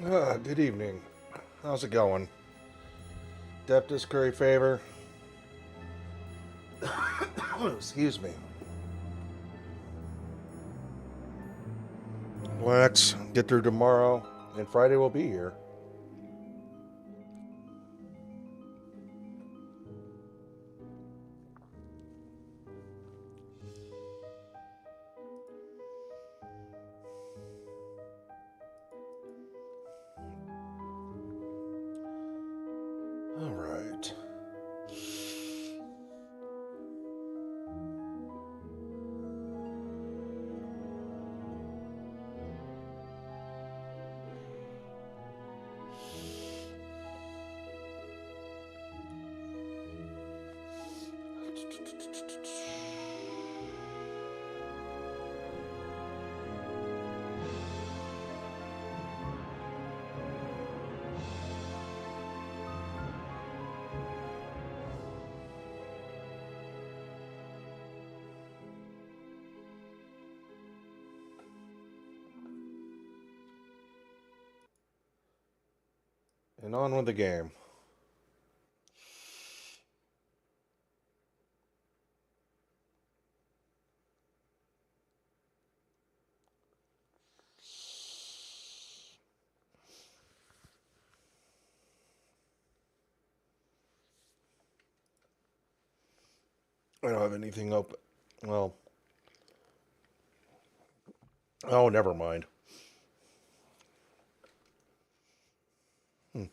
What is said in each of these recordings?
Good evening. How's it going? Deptus curry favor. Excuse me. Let's get through tomorrow, and Friday will be here. All right. And on with the game. I don't have anything open. Well, oh, never mind. Hmm.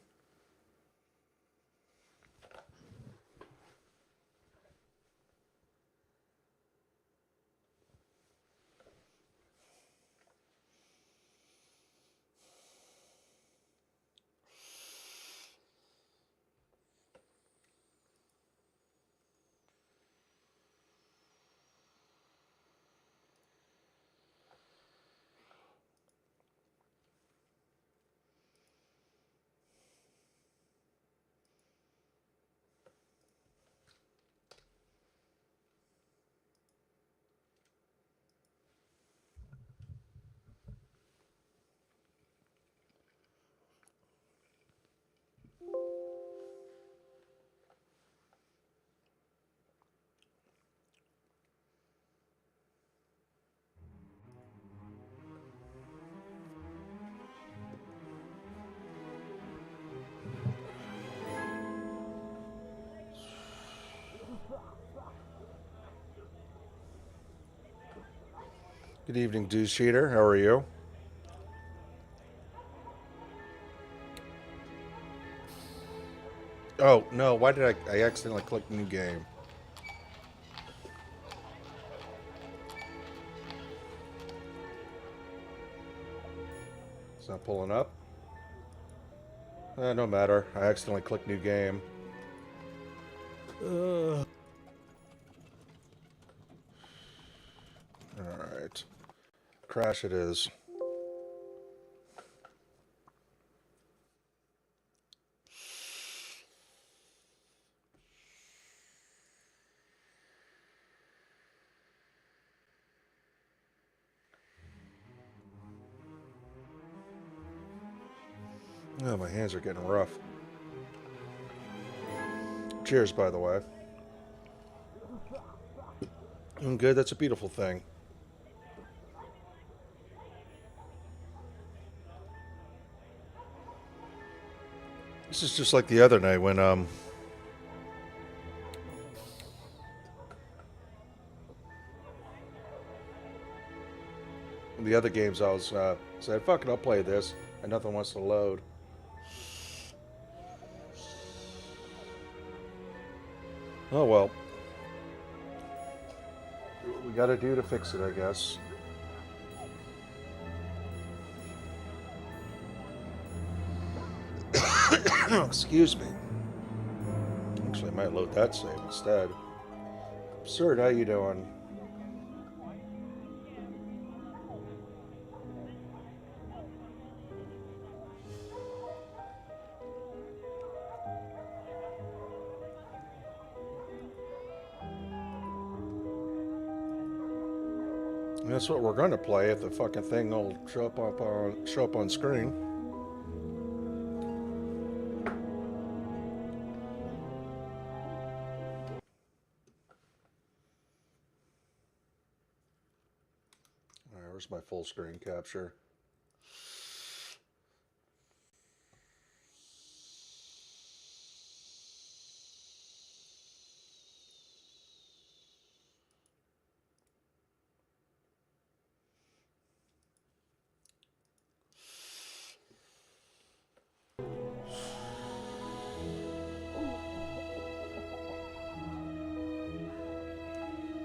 Good evening, Deuce Cheater. How are you? Oh, no. Why did I accidentally click new game? It's not pulling up. No matter. I accidentally clicked new game. Alright. Crash it is. Oh, my hands are getting rough. Cheers, by the way. I'm good. That's a beautiful thing. This is just like the other night when the other games I was said, "Fuck it, I'll play this," and nothing wants to load. Oh well. Do what we got to do to fix it, I guess. Excuse me. Actually, I might load that save instead. Absurd, how you doing? That's what we're gonna play if the fucking thing will show up on screen. Where's my full screen capture?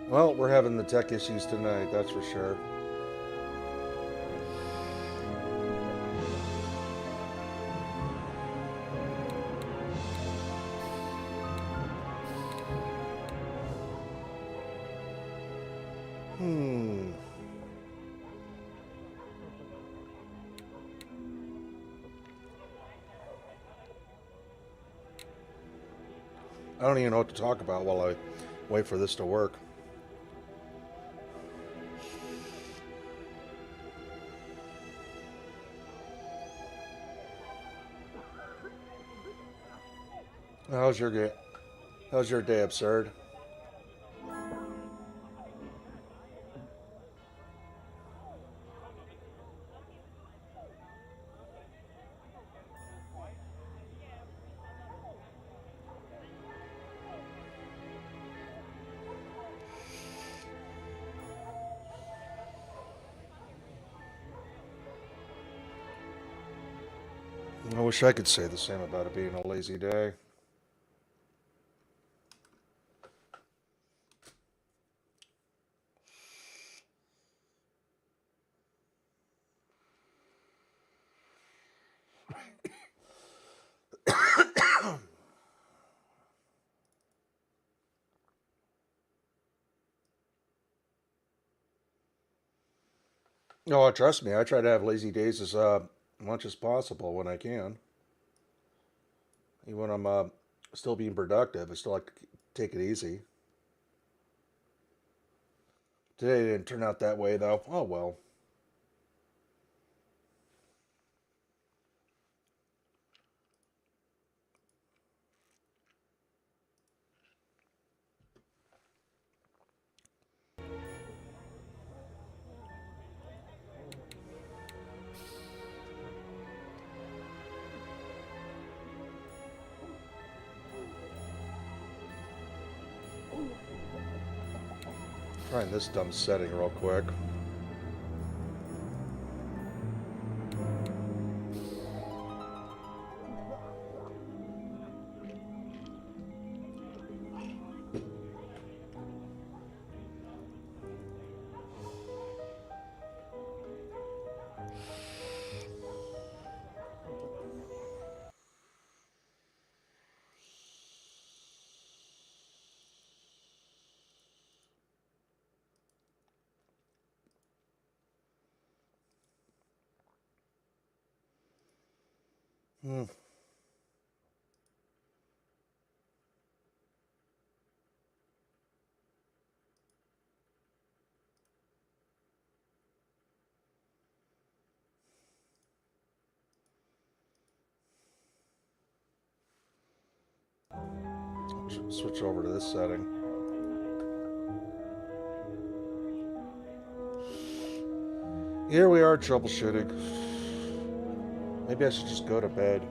Well, we're having the tech issues tonight, that's for sure. I don't even know what to talk about while I wait for this to work. How's your day? How's your day, Absurd? I wish I could say the same about it being a lazy day. No, trust me, I try to have lazy days as much as possible when I can. Even when I'm still being productive, I still like to take it easy. Today didn't turn out that way, though. Oh well. Trying this dumb setting real quick. Hmm. Switch over to this setting. Here we are troubleshooting. Maybe I should just go to bed.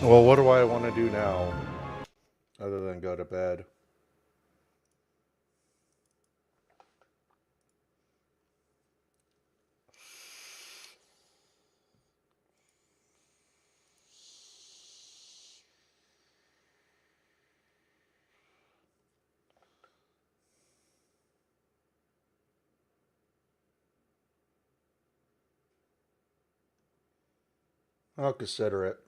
Well, what do I want to do now other than go to bed? I'll consider it.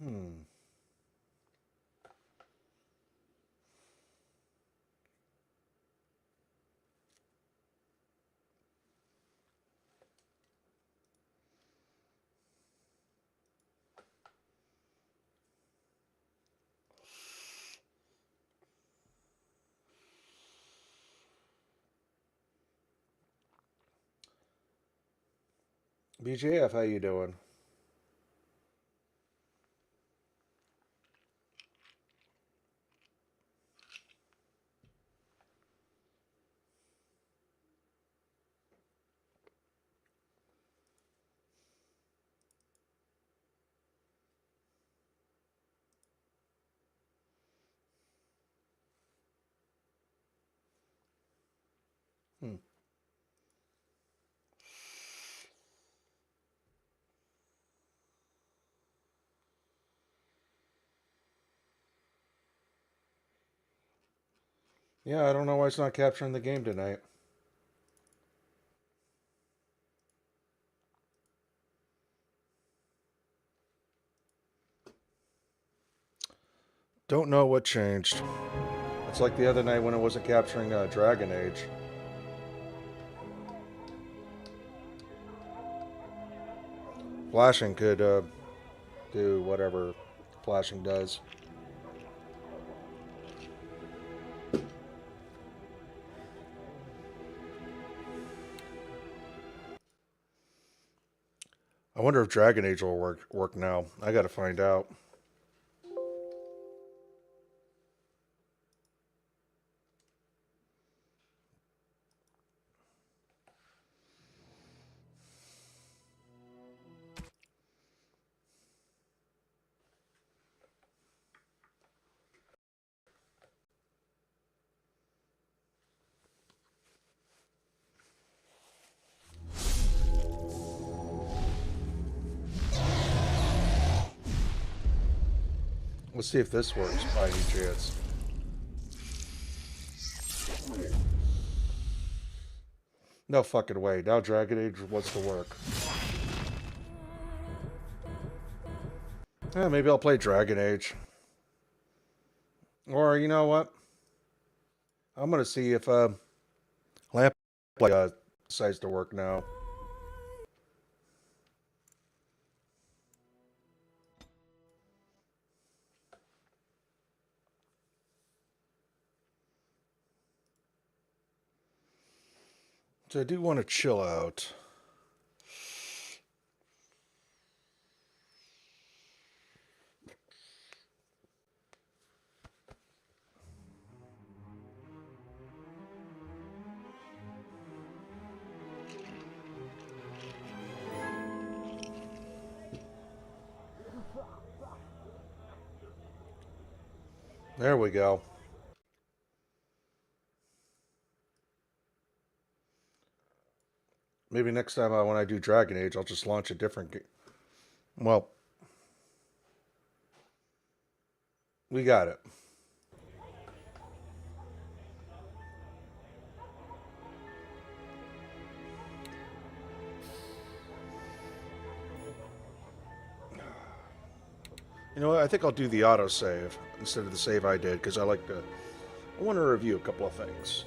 Hmm. BJF, how you doing? Hmm. Yeah, I don't know why it's not capturing the game tonight. Don't know what changed. It's like the other night when it wasn't capturing Dragon Age. Flashing could do whatever flashing does. I wonder if Dragon Age will work now. I got to find out. Let's see if this works by any chance. No fucking way. Now Dragon Age wants to work. Yeah, maybe I'll play Dragon Age. Or, you know what? I'm going to see if Lamplight decides to work now. So I do want to chill out. There we go. Maybe next time when I do Dragon Age, I'll just launch a different game. Well, we got it. You know what? I think I'll do the autosave instead of the save I did because I want to review a couple of things.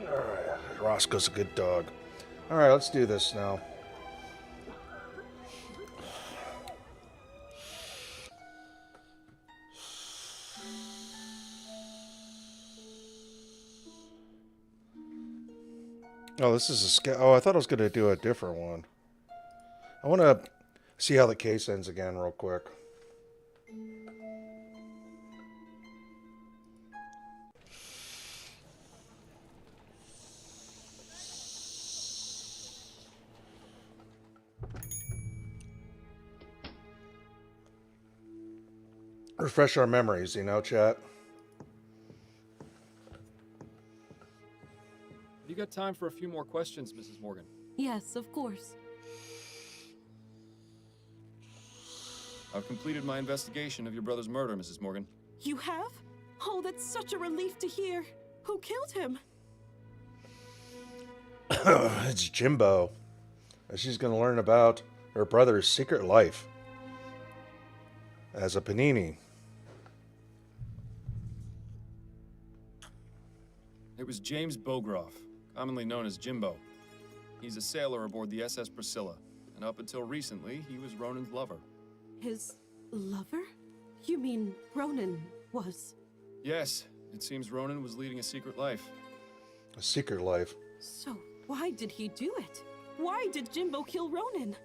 All right, Roscoe's a good dog. All right, let's do this now. Oh, this is a Oh, I thought I was going to do a different one. I want to see how the case ends again real quick. Refresh our memories, chat. Have you got time for a few more questions, Mrs. Morgan? Yes, of course. I've completed my investigation of your brother's murder, Mrs. Morgan. You have? Oh, that's such a relief to hear. Who killed him? It's Jimbo. She's going to learn about her brother's secret life as a Panini. It was James Bogroff, commonly known as Jimbo. He's a sailor aboard the SS Priscilla, and up until recently, he was Ronan's lover. His lover? You mean Ronan was? Yes, it seems Ronan was leading a secret life. A secret life? So, why did he do it? Why did Jimbo kill Ronan?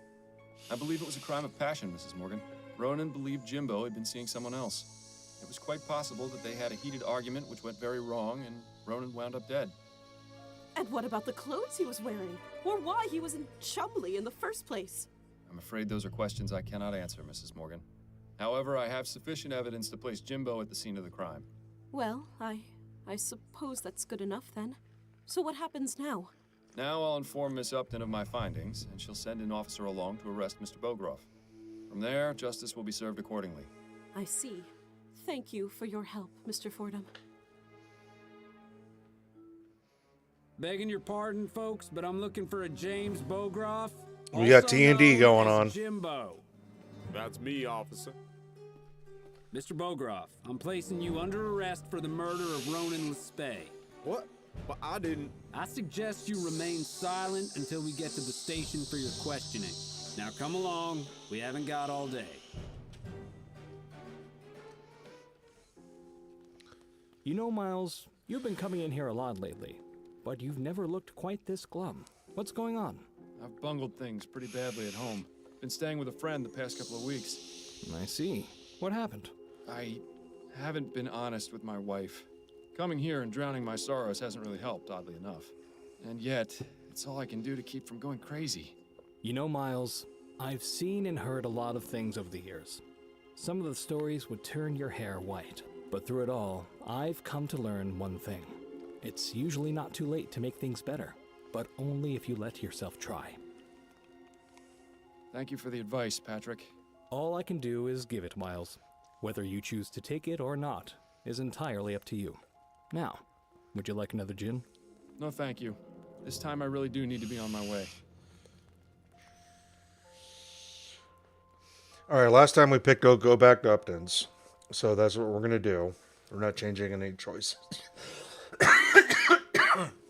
I believe it was a crime of passion, Mrs. Morgan. Ronan believed Jimbo had been seeing someone else. It was quite possible that they had a heated argument which went very wrong, and Ronan wound up dead. And what about the clothes he was wearing? Or why he was in Chumley in the first place? I'm afraid those are questions I cannot answer, Mrs. Morgan. However, I have sufficient evidence to place Jimbo at the scene of the crime. Well, I suppose that's good enough then. So what happens now? Now I'll inform Miss Upton of my findings, and she'll send an officer along to arrest Mr. Bogroff. From there, justice will be served accordingly. I see. Thank you for your help, Mr. Fordham. Begging your pardon, folks, but I'm looking for a James Bogroff. We got T&D going on. Jimbo. That's me, officer. Mr. Bogroff, I'm placing you under arrest for the murder of Ronan Lespay. What? But I didn't... I suggest you remain silent until we get to the station for your questioning. Now come along, we haven't got all day. You know, Miles, you've been coming in here a lot lately, but you've never looked quite this glum. What's going on? I've bungled things pretty badly at home. Been staying with a friend the past couple of weeks. I see. What happened? I haven't been honest with my wife. Coming here and drowning my sorrows hasn't really helped, oddly enough. And yet, it's all I can do to keep from going crazy. You know, Miles, I've seen and heard a lot of things over the years. Some of the stories would turn your hair white. But through it all, I've come to learn one thing. It's usually not too late to make things better, but only if you let yourself try. Thank you for the advice, Patrick. All I can do is give it, Miles. Whether you choose to take it or not is entirely up to you. Now, would you like another gin? No, thank you. This time I really do need to be on my way. All right, last time we picked go back to Upton's. So that's what we're going to do. We're not changing any choice. I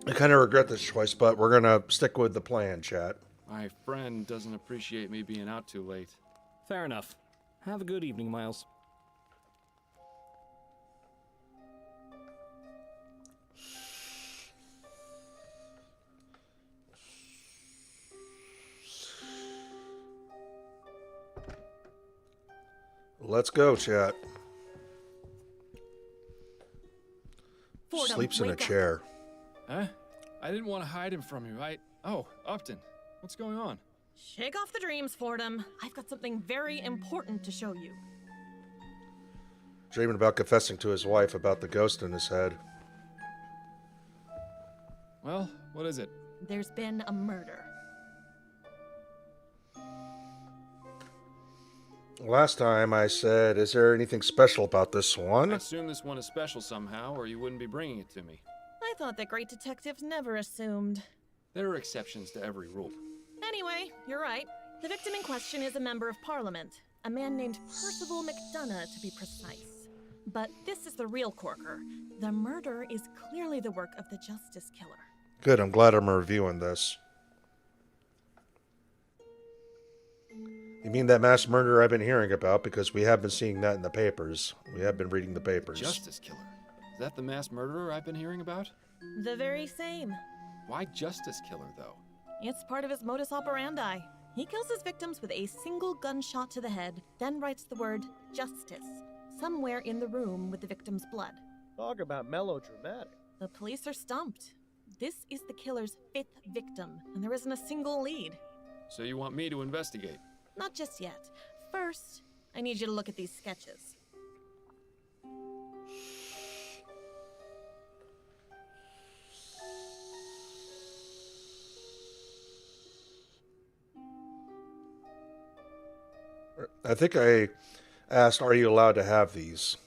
kind of regret this choice, but we're going to stick with the plan, chat. My friend doesn't appreciate me being out too late. Fair enough. Have a good evening, Miles. Let's go, chat. Fordham, Sleeps in a wake up. chair. Huh? I didn't want to hide him from you. Oh, Upton. What's going on? Shake off the dreams, Fordham. I've got something very important to show you. Dreaming about confessing to his wife about the ghost in his head. Well, what is it? There's been a murder. Last time I said, is there anything special about this I one? assume this one is special somehow, or you wouldn't be bringing it to me. I thought that great detectives never assumed. There are exceptions to every rule. Anyway, you're right. The victim in question is a member of Parliament, a man named Percival McDonough, to be precise. But this is the real corker. The murder is clearly the work of the Justice Killer. Good, I'm glad I'm reviewing this. You mean that mass murder I've been hearing about, because we have been seeing that in the papers. We have been reading the papers. Justice Killer. Is that the mass murderer I've been hearing about? The very same. Why Justice Killer, though? It's part of his modus operandi. He kills his victims with a single gunshot to the head, then writes the word justice somewhere in the room with the victim's blood. Talk about melodramatic. The police are stumped. This is the killer's 5th victim, and there isn't a single lead. So you want me to investigate? Not just yet. First, I need you to look at these sketches. I think I asked, are you allowed to have these?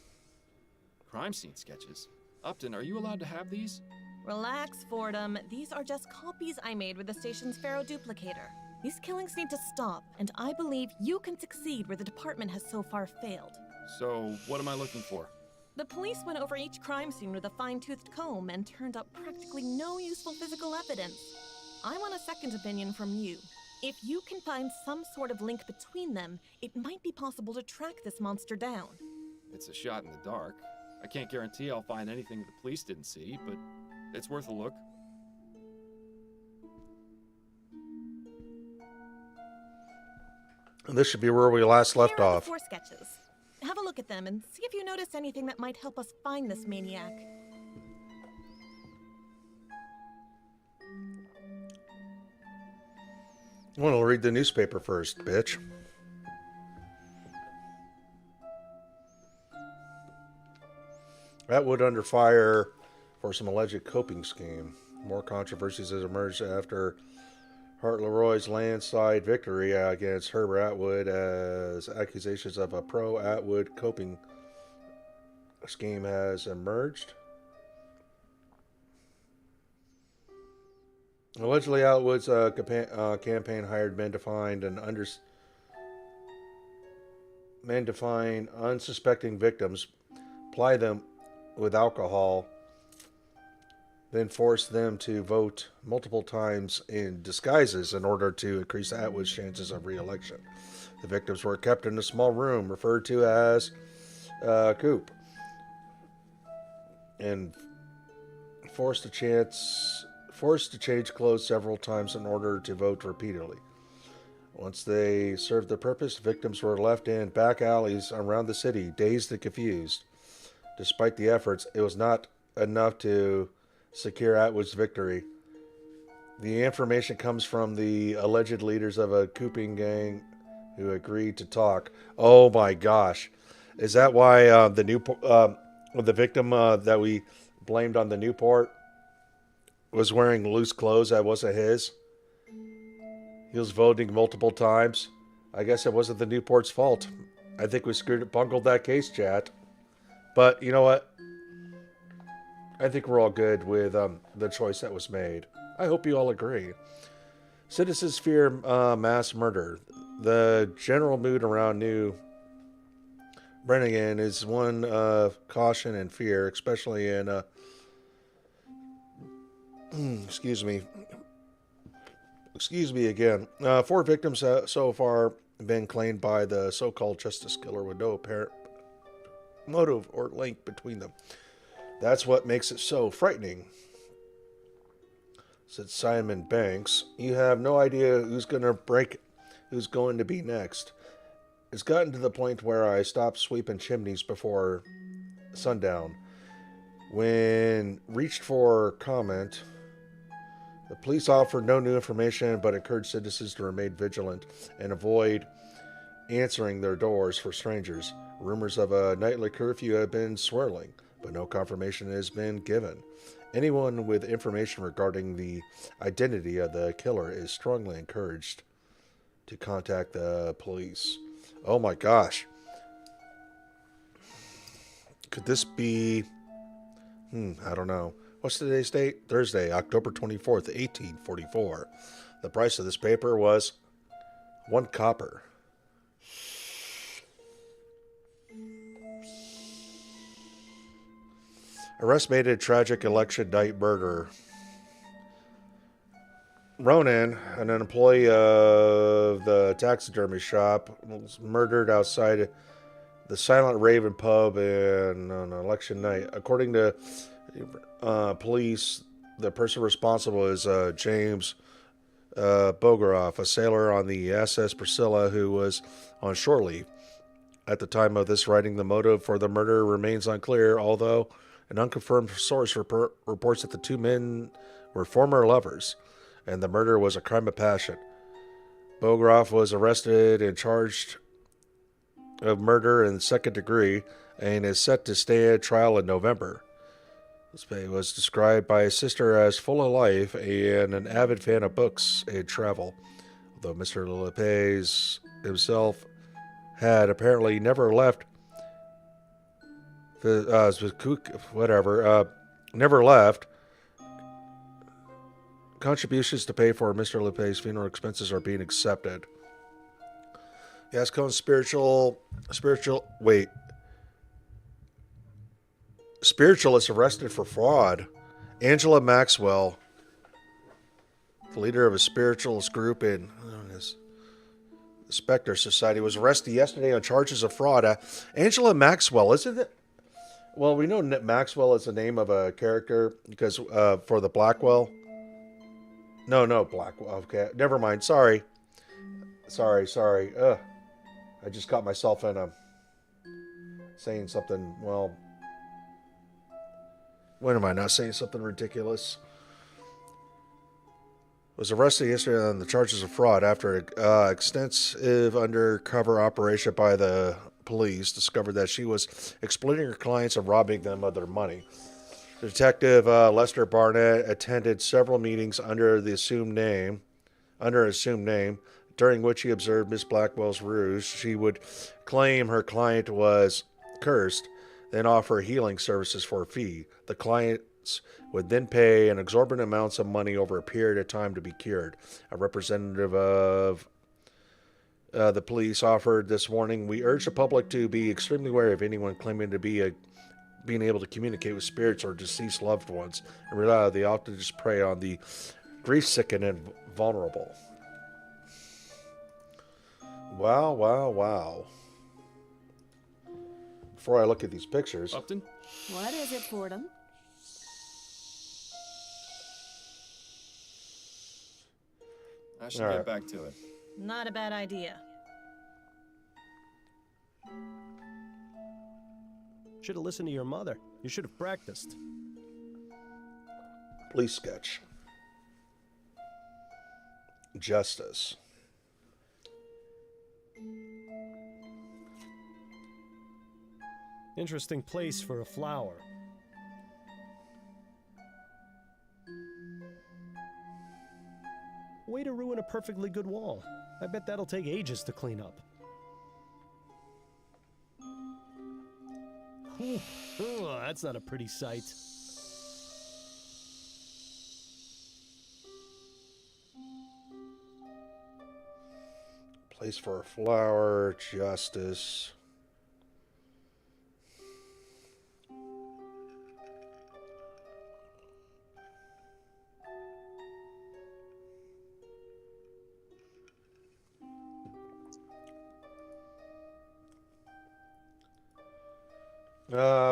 Crime scene sketches. Upton, are you allowed to have these? Relax, Fordham. These are just copies I made with the station's ferroduplicator. These killings need to stop, and I believe you can succeed where the department has so far failed. So, what am I looking for? The police went over each crime scene with a fine-toothed comb and turned up practically no useful physical evidence. I want a second opinion from you. If you can find some sort of link between them, it might be possible to track this monster down. It's a shot in the dark. I can't guarantee I'll find anything the police didn't see, but it's worth a look. And this should be where we last left Here are off. the 4 sketches. Have a look at them and see if you notice anything that might help us find this maniac. I want to read the newspaper first, bitch. Atwood under fire for some alleged coping scheme. More controversies has emerged after Hart Leroy's landslide victory against Herbert Atwood as accusations of a pro-Atwood coping scheme has emerged. Allegedly, Atwood's campaign hired men to find unsuspecting victims, ply them with alcohol, then force them to vote multiple times in disguises in order to increase Atwood's chances of re-election. The victims were kept in a small room referred to as coop and forced to change clothes several times in order to vote repeatedly. Once they served their purpose, victims were left in back alleys around the city, dazed and confused. Despite the efforts, it was not enough to secure Atwood's victory. The information comes from the alleged leaders of a cooping gang who agreed to talk. Oh my gosh. Is that why the victim that we blamed on the Newport was wearing loose clothes that wasn't his? He was voting multiple times. I guess it wasn't the Newport's fault. I think we bungled that case, chat. But you know what? I think we're all good with the choice that was made. I hope you all agree. Citizens fear mass murder. The general mood around New Brennigan is one of caution and fear, especially in excuse me again. 4 victims so far been claimed by the so-called justice killer with no apparent motive or link between them. That's what makes it so frightening, said Simon Banks. You have no idea who's going to be next. It's gotten to the point where I stopped sweeping chimneys before sundown. When reached for comment, the police offered no new information but encouraged citizens to remain vigilant and avoid answering their doors for strangers. Rumors of a nightly curfew have been swirling, but no confirmation has been given. Anyone with information regarding the identity of the killer is strongly encouraged to contact the police. Oh my gosh. Could this be... I don't know. What's today's date? Thursday, October 24th, 1844. The price of this paper was 1 copper. Arrest made a tragic election night murder. Ronan, an employee of the taxidermy shop, was murdered outside the Silent Raven pub on election night. According to police, the person responsible is James Bogaroff, a sailor on the SS Priscilla who was on shore leave. At the time of this writing, the motive for the murder remains unclear, although an unconfirmed source reports that the two men were former lovers, and the murder was a crime of passion. Bogaroff was arrested and charged of murder in the second degree and is set to stand trial in November. This man was described by his sister as full of life and an avid fan of books and travel, although Mr. Lopez himself had apparently never left never left. Contributions to pay for Mr. Lepay's funeral expenses are being accepted. Gascon's spiritualist arrested for fraud. Angela Maxwell, the leader of a spiritualist group in his Spectre Society, was arrested yesterday on charges of fraud. Angela Maxwell, isn't it? Well, we know Maxwell is the name of a character because for the Blackwell. No, Blackwell. Okay, never mind. Sorry. Ugh. I just caught myself in saying something. Well, when am I not saying something ridiculous? Was arrested yesterday on the charges of fraud after an extensive undercover operation by the police discovered that she was exploiting her clients and robbing them of their money. Detective Lester Barnett attended several meetings under an assumed name, during which he observed Miss Blackwell's ruse. She would claim her client was cursed, then offer healing services for a fee. The clients would then pay an exorbitant amounts of money over a period of time to be cured. A representative of the police offered this warning: "We urge the public to be extremely wary of anyone claiming to be being able to communicate with spirits or deceased loved ones, and realize they often just prey on the grief-stricken and vulnerable." Wow. Before I look at these pictures... Upton? What is it, Fordham? I should All get right. back to it. Not a bad idea. Should have listened to your mother. You should have practiced. Police sketch. Justice. Interesting place for a flower. Way to ruin a perfectly good wall. I bet that'll take ages to clean up. Oh, that's not a pretty sight. Place for a flower. Justice.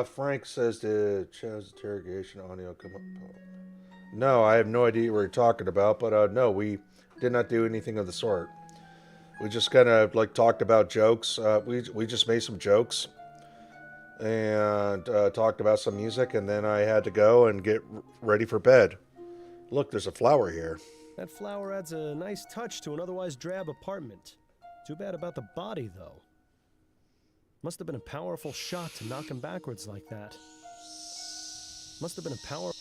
Frank says the Chad's interrogation audio come up. No, I have no idea what you're talking about, but no, we did not do anything of the sort. We just kind of like talked about jokes. We just made some jokes and talked about some music, and then I had to go and get ready for bed. Look, there's a flower here. That flower adds a nice touch to an otherwise drab apartment. Too bad about the body, though. Must have been a powerful shot to knock him backwards like that. Must have been a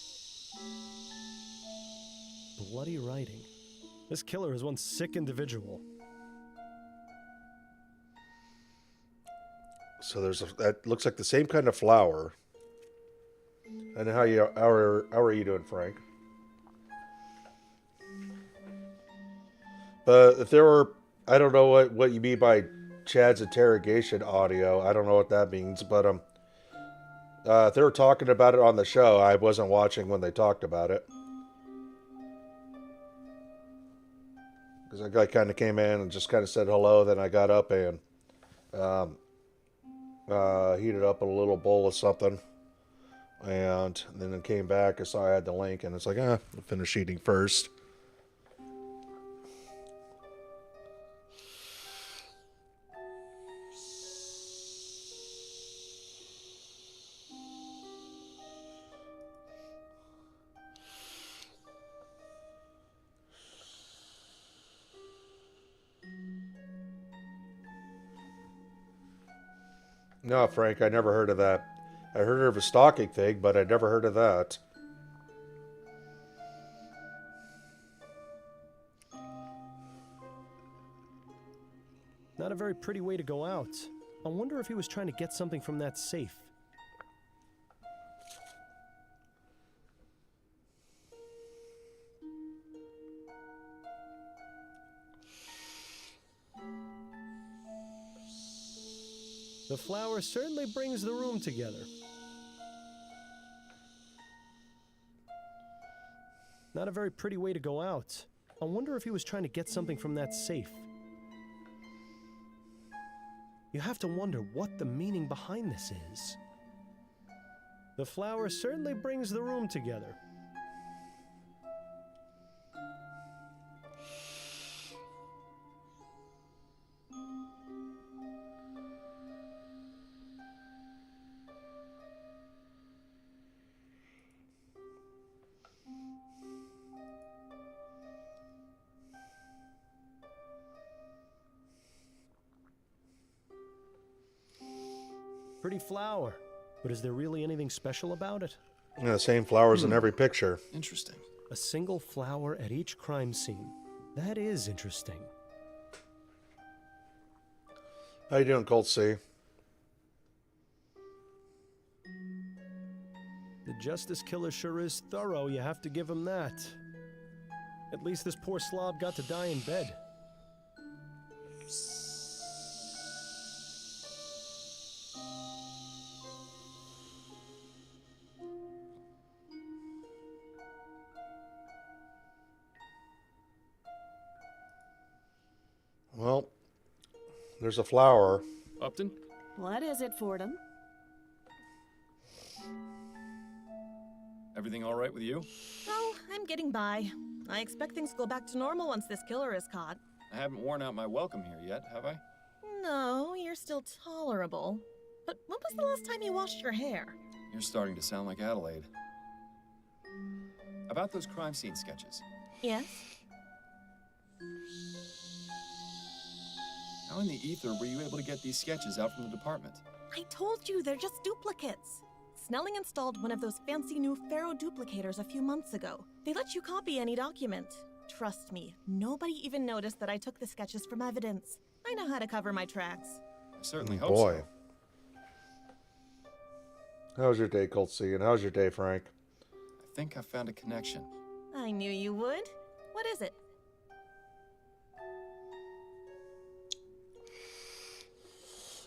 bloody writing. This killer is one sick individual. So that looks like the same kind of flower. And how are you doing, Frank? But if there were, I don't know what you mean by Chad's interrogation audio. I don't know what that means, but if they were talking about it on the show, I wasn't watching when they talked about it. Because that guy kind of came in and just kind of said hello, then I got up and heated up a little bowl of something And then it came back. I saw I had the link, and it's like, I'll finish eating first. No, Frank, I never heard of that. I heard of a stalking thing, but I never heard of that. Not a very pretty way to go out. I wonder if he was trying to get something from that safe. The flower certainly brings the room together. Not a very pretty way to go out. I wonder if he was trying to get something from that safe. You have to wonder what the meaning behind this is. The flower certainly brings the room together. Pretty flower, but is there really anything special about it? The same flowers in every picture. Interesting. A single flower at each crime scene. That is interesting. How you doing, Colt C? The justice killer sure is thorough, you have to give him that. At least this poor slob got to die in bed. Well, there's a flower. Upton? What is it, Fordham? Everything all right with you? Oh, I'm getting by. I expect things to go back to normal once this killer is caught. I haven't worn out my welcome here yet, have I? No, you're still tolerable. But when was the last time you washed your hair? You're starting to sound like Adelaide. About those crime scene sketches. Yes? How in the ether were you able to get these sketches out from the department? I told you, they're just duplicates. Snelling installed one of those fancy new Pharaoh duplicators a few months ago. They let you copy any document. Trust me, nobody even noticed that I took the sketches from evidence. I know how to cover my tracks. I certainly hope Boy. so. How's your day, Colt C? And how's your day, Frank? I think I found a connection. I knew you would. What is it?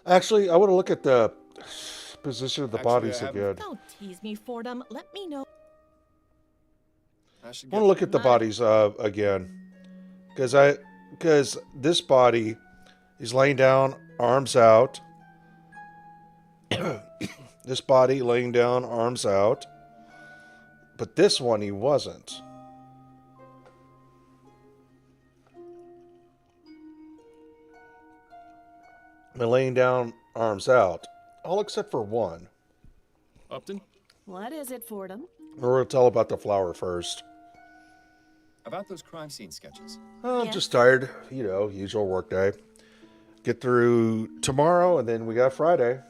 Actually, I want to look at the position of the Actually, bodies I haven't- again. Don't tease me, Fordham. Let me know. I should I get want to look at the bodies again, because this body is laying down, arms out. This body laying down, arms out. But this one, he wasn't. And laying down, arms out. All except for one. Upton? What is it, Fordham? We're going to tell about the flower first. About those crime scene sketches. Oh, I'm Yes. just tired. Usual work day. Get through tomorrow, and then we got Friday.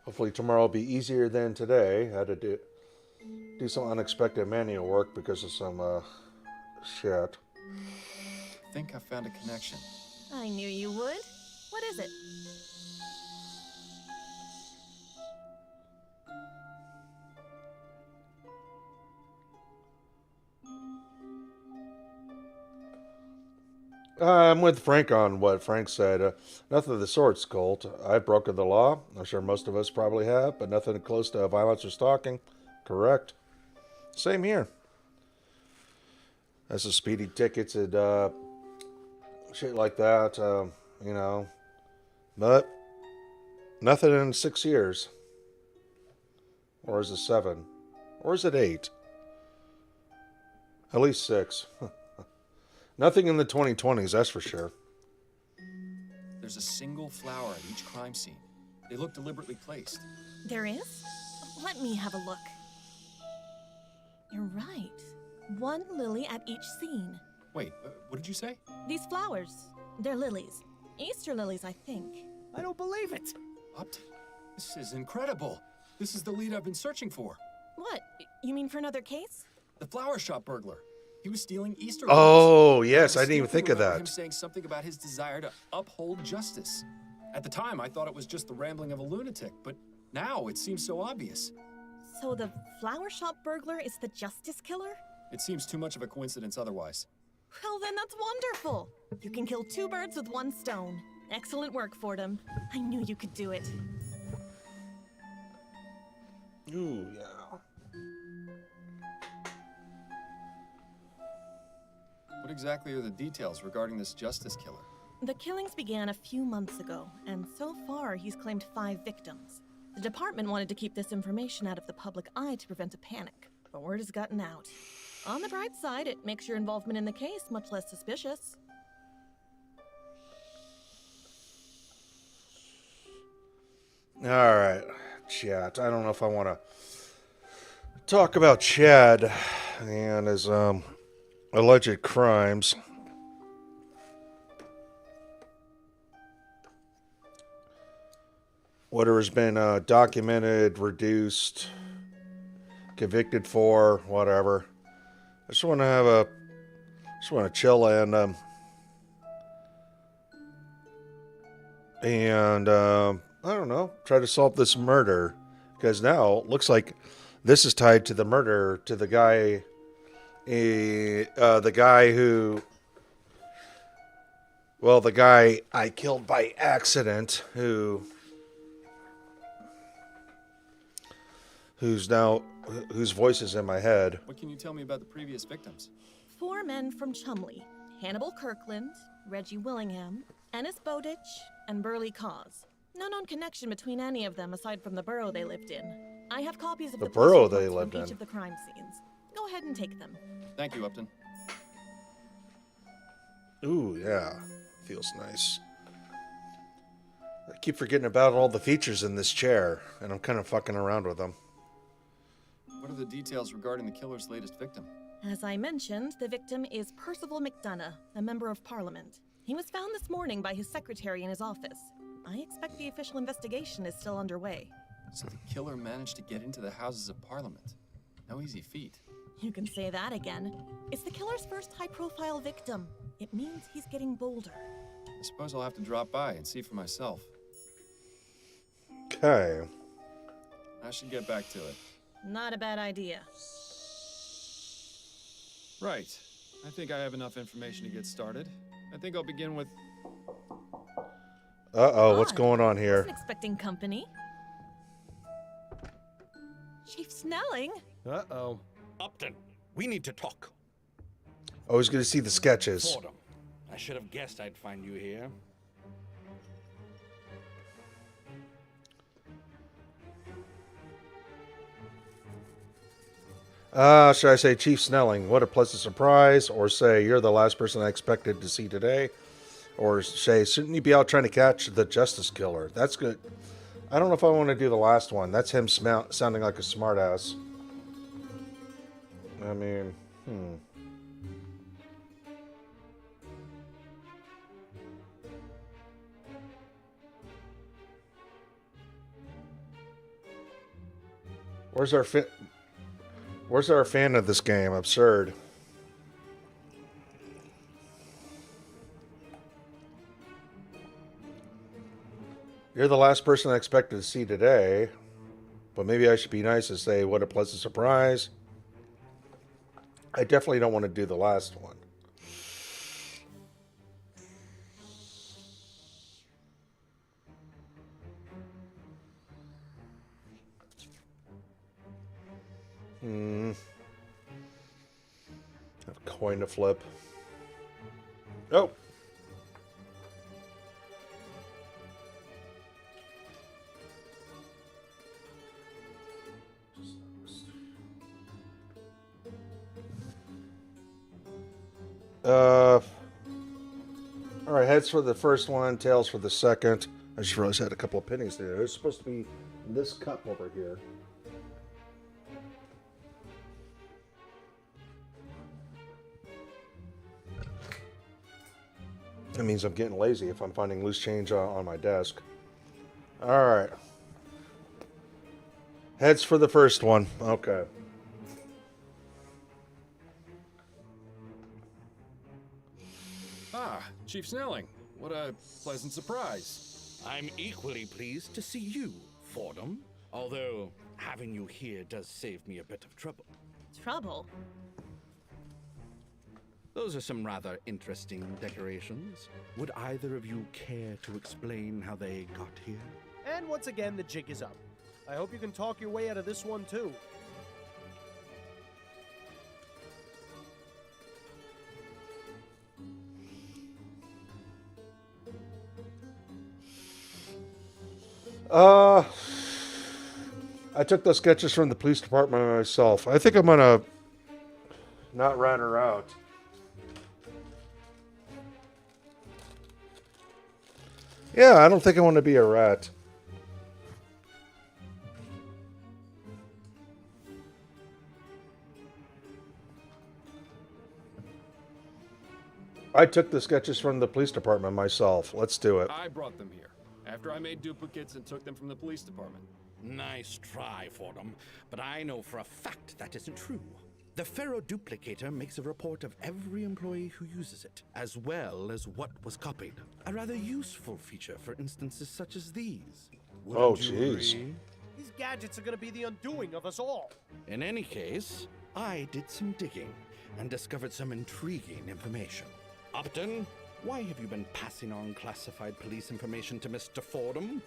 Hopefully tomorrow will be easier than today. Had to do some unexpected manual work because of some shit. I think I found a connection. I knew you would. What is it? I'm with Frank on what Frank said. Nothing of the sorts, Colt. I've broken the law. I'm sure most of us probably have, but nothing close to violence or stalking. Correct. Same here. That's the speeding tickets and shit like that, But Nothing in 6 years. Or is it 7? Or is it 8? At least 6. Nothing in the 2020s, that's for sure. There's a single flower at each crime scene. They look deliberately placed. There is? Let me have a look. You're right. One lily at each scene. Wait, what did you say? These flowers, they're lilies. Easter lilies, I think. I don't believe it. Upton, this is incredible. This is the lead I've been searching for. What? You mean for another case? The flower shop burglar. He was stealing Easter Oh, lilies. yes, I didn't even distinctly think of remember that. Him saying something about his desire to uphold justice. At the time, I thought it was just the rambling of a lunatic, but now it seems so obvious. So the flower shop burglar is the justice killer? It seems too much of a coincidence otherwise. Well, then that's wonderful. You can kill 2 birds with 1 stone. Excellent work, Fordham. I knew you could do it. Ooh, yeah. What exactly are the details regarding this justice killer? The killings began a few months ago, and so far he's claimed 5 victims. The department wanted to keep this information out of the public eye to prevent a panic, but word has gotten out. On the bright side, it makes your involvement in the case much less suspicious. All right, chat. I don't know if I want to talk about Chad and his alleged crimes. Whatever's been documented, reduced, convicted for, whatever. I just want to chill and I don't know, try to solve this murder, because now it looks like this is tied to the murder to the guy, the guy I killed by accident, whose voice is in my head. What can you tell me about the previous victims? 4 men from Chumley: Hannibal Kirkland, Reggie Willingham, Ennis Bowditch, and Burley Cause. No known connection between any of them aside from the borough they lived in. I have copies of The the borough police they reports lived from each in. of the crime scenes. Go ahead and take them. Thank you, Upton. Ooh, yeah. Feels nice. I keep forgetting about all the features in this chair, and I'm kind of fucking around with them. What are the details regarding the killer's latest victim? As I mentioned, the victim is Percival McDonough, a member of Parliament. He was found this morning by his secretary in his office. I expect the official investigation is still underway. So the killer managed to get into the Houses of Parliament. No easy feat. You can say that again. It's the killer's first high-profile victim. It means he's getting bolder. I suppose I'll have to drop by and see for myself. Okay. I should get back to it. Not a bad idea. Right. I think I have enough information to get started. I think I'll begin with... Uh-oh, what's Odd. going on here? Wasn't expecting company. Chief Snelling? Uh-oh. Upton, we need to talk. I was going to see the sketches. Fordham, I should have guessed I'd find you here. Should I say Chief Snelling, what a pleasant surprise, or say you're the last person I expected to see today, or say shouldn't you be out trying to catch the justice killer? That's good. I don't know if I want to do the last one. That's him sounding like a smartass. I mean, Where's our fan of this game? Absurd. You're the last person I expected to see today, but maybe I should be nice and say what a pleasant surprise. I definitely don't want to do the last one. A coin to flip. Oh. All right, heads for the first one, tails for the second. I just realized I had a couple of pennies there. There's supposed to be this cup over here. That means I'm getting lazy if I'm finding loose change on my desk. All right. Heads for the first one. Okay. Ah, Chief Snelling. What a pleasant surprise. I'm equally pleased to see you, Fordham. Although, having you here does save me a bit of trouble. Trouble? Those are some rather interesting decorations. Would either of you care to explain how they got here? And once again, the jig is up. I hope you can talk your way out of this one, too. I took those sketches from the police department myself. I think I'm gonna not rat her out. Yeah, I don't think I want to be a rat. I took the sketches from the police department myself. Let's do it. I brought them here, after I made duplicates and took them from the police department. Nice try, Fordham, but I know for a fact that isn't true. The Ferroduplicator makes a report of every employee who uses it, as well as what was copied. A rather useful feature for instances such as these. Oh, Wouldn't you jeez. agree? These gadgets are going to be the undoing of us all. In any case, I did some digging and discovered some intriguing information. Upton, why have you been passing on classified police information to Mr. Fordham?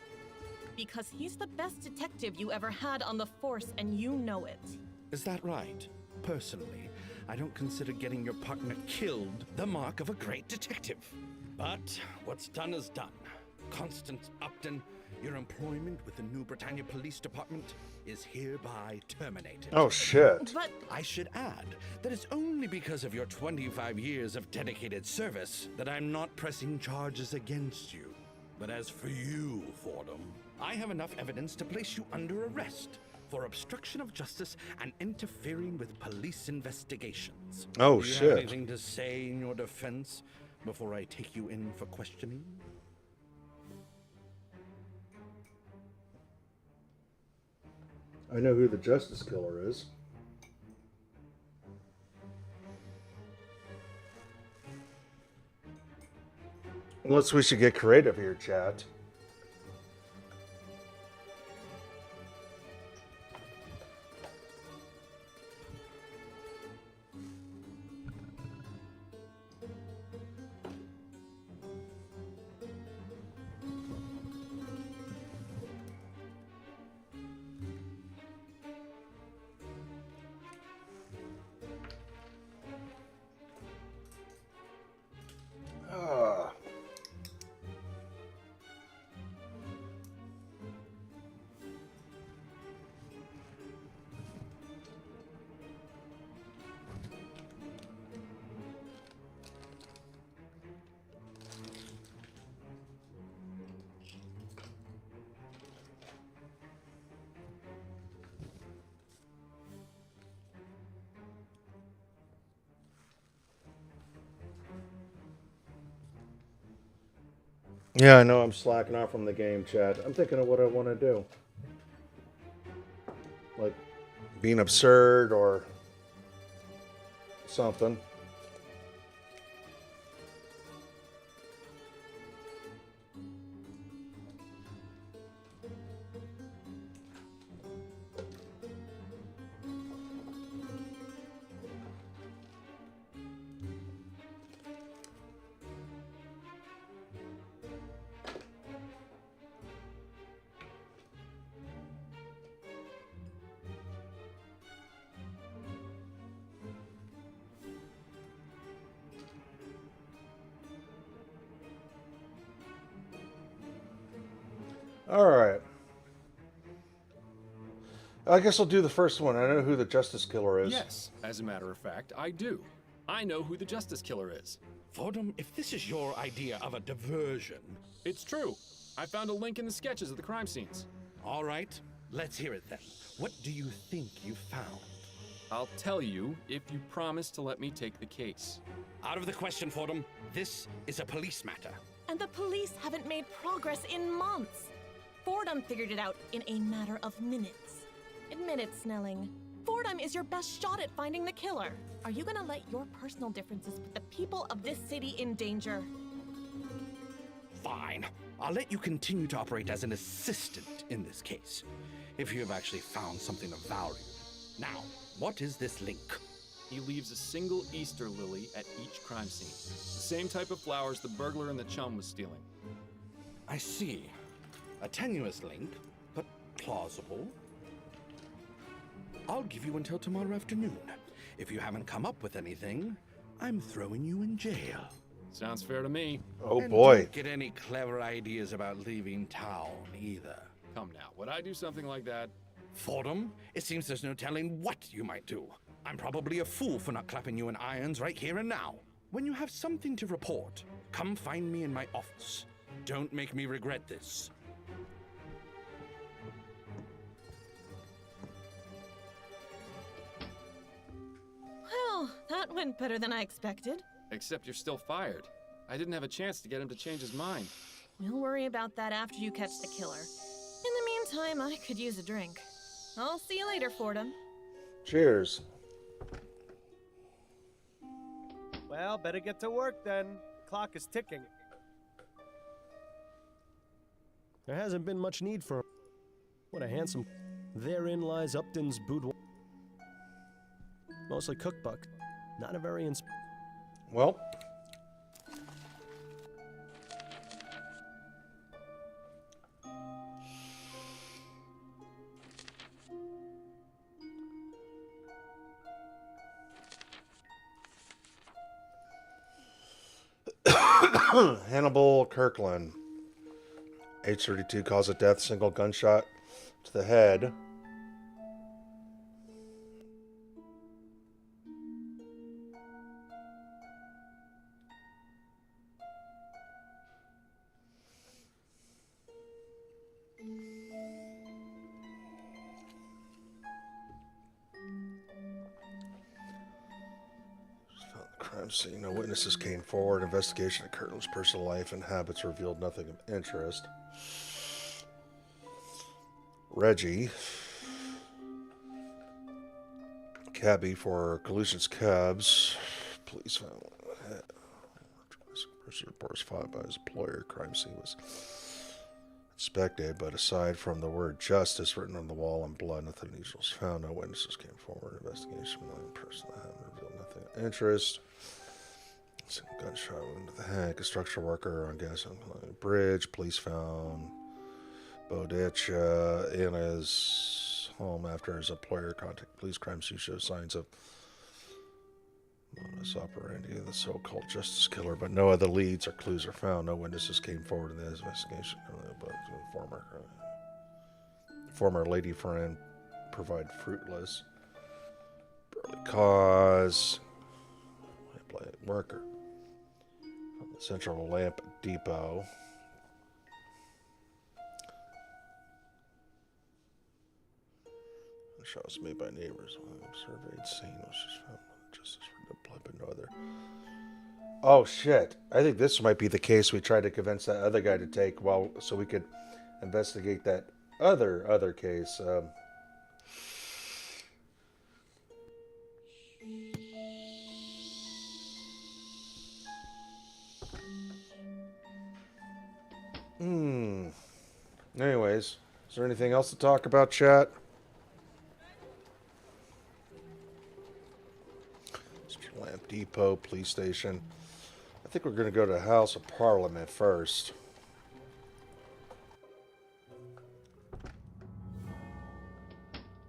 Because he's the best detective you ever had on the force, and you know it. Is that right? Personally, I don't consider getting your partner killed the mark of a great detective. But what's done is done. Constance Upton, your employment with the New Britannia Police Department is hereby terminated. Oh, shit. But I should add that it's only because of your 25 years of dedicated service that I'm not pressing charges against you. But as for you, Fordham, I have enough evidence to place you under arrest for obstruction of justice and interfering with police investigations. Oh, Do you shit. have anything to say in your defense before I take you in for questioning? I know who the Justice Killer is. Unless we should get creative here, chat. Ah. Yeah, I know I'm slacking off from the game, chat. I'm thinking of what I want to do. Like being absurd or something. All right. I guess I'll do the first one. I know who the Justice Killer is. Yes, as a matter of fact, I do. I know who the Justice Killer is. Fordham, if this is your idea of a diversion... It's true. I found a link in the sketches of the crime scenes. All right, let's hear it then. What do you think you found? I'll tell you if you promise to let me take the case. Out of the question, Fordham. This is a police matter. And the police haven't made progress in months. Fordham figured it out in a matter of minutes. Admit it, Snelling. Fordham is your best shot at finding the killer. Are you gonna let your personal differences put the people of this city in danger? Fine. I'll let you continue to operate as an assistant in this case, if you have actually found something of value. Now, what is this link? He leaves a single Easter lily at each crime scene. The same type of flowers the burglar and the chum was stealing. I see. A tenuous link, but plausible. I'll give you until tomorrow afternoon. If you haven't come up with anything, I'm throwing you in jail. Sounds fair to me. Oh And boy. don't get any clever ideas about leaving town either. Come now, would I do something like that? Fordham, it seems there's no telling what you might do. I'm probably a fool for not clapping you in irons right here and now. When you have something to report, come find me in my office. Don't make me regret this. Well, that went better than I expected. Except you're still fired. I didn't have a chance to get him to change his mind. We'll worry about that after you catch the killer. In the meantime, I could use a drink. I'll see you later, Fordham. Cheers. Well, better get to work then. Clock is ticking. There hasn't been much need for him. What a handsome... Therein lies Upton's boudoir. Mostly cookbook. Not a very Well, Hannibal Kirkland, age 32, cause of death, single gunshot to the head. Crime scene. No witnesses came forward. Investigation of Kirtland's personal life and habits revealed nothing of interest. Reggie, cabbie for Collusion's Cabs. Police found person reports filed by his employer. Crime scene was inspected, but aside from the word justice written on the wall in blood, nothing unusual was found. No witnesses came forward. Investigation of the person that had revealed nothing of interest. Single gunshot wound to the head. Construction worker on gas bridge. Police found Bowditch in his home after his employer contacted police. Crime scene shows signs of modus operandi of the so-called justice killer, but no other leads or clues are found. No witnesses came forward in the investigation. But former lady friend provide fruitless. Early cause. Lamplight worker from the Central Lamp Depot. The shot was made by neighbors. Surveyed scene was just found justice for no blood, but no other. Oh shit! I think this might be the case we tried to convince that other guy to take, so we could investigate that other case. Anyways, is there anything else to talk about, chat? Lamp Depot, police station. I think we're going to go to the House of Parliament first.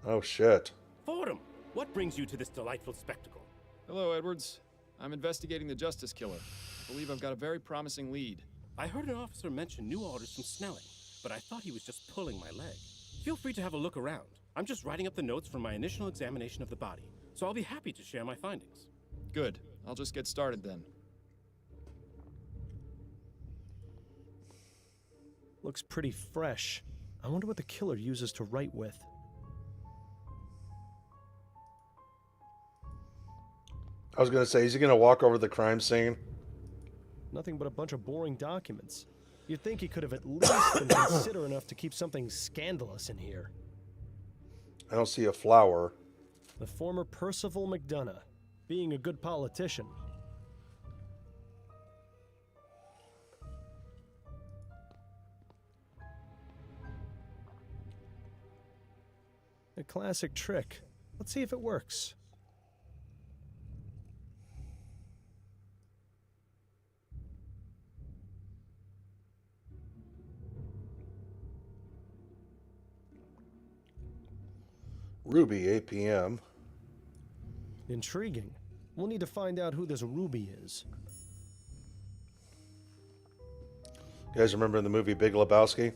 Oh, shit. Fordham, what brings you to this delightful spectacle? Hello, Edwards. I'm investigating the Justice Killer. I believe I've got a very promising lead. I heard an officer mention new orders from Snelling, but I thought he was just pulling my leg. Feel free to have a look around. I'm just writing up the notes from my initial examination of the body, so I'll be happy to share my findings. Good. I'll just get started then. Looks pretty fresh. I wonder what the killer uses to write with. I was gonna say, is he gonna walk over the crime scene? Nothing but a bunch of boring documents. You'd think he could have at least been considerate enough to keep something scandalous in here. I don't see a flower. The former Percival McDonough, being a good politician. A classic trick. Let's see if it works. Ruby, 8 p.m. Intriguing. We'll need to find out who this Ruby is. You guys remember the movie Big Lebowski?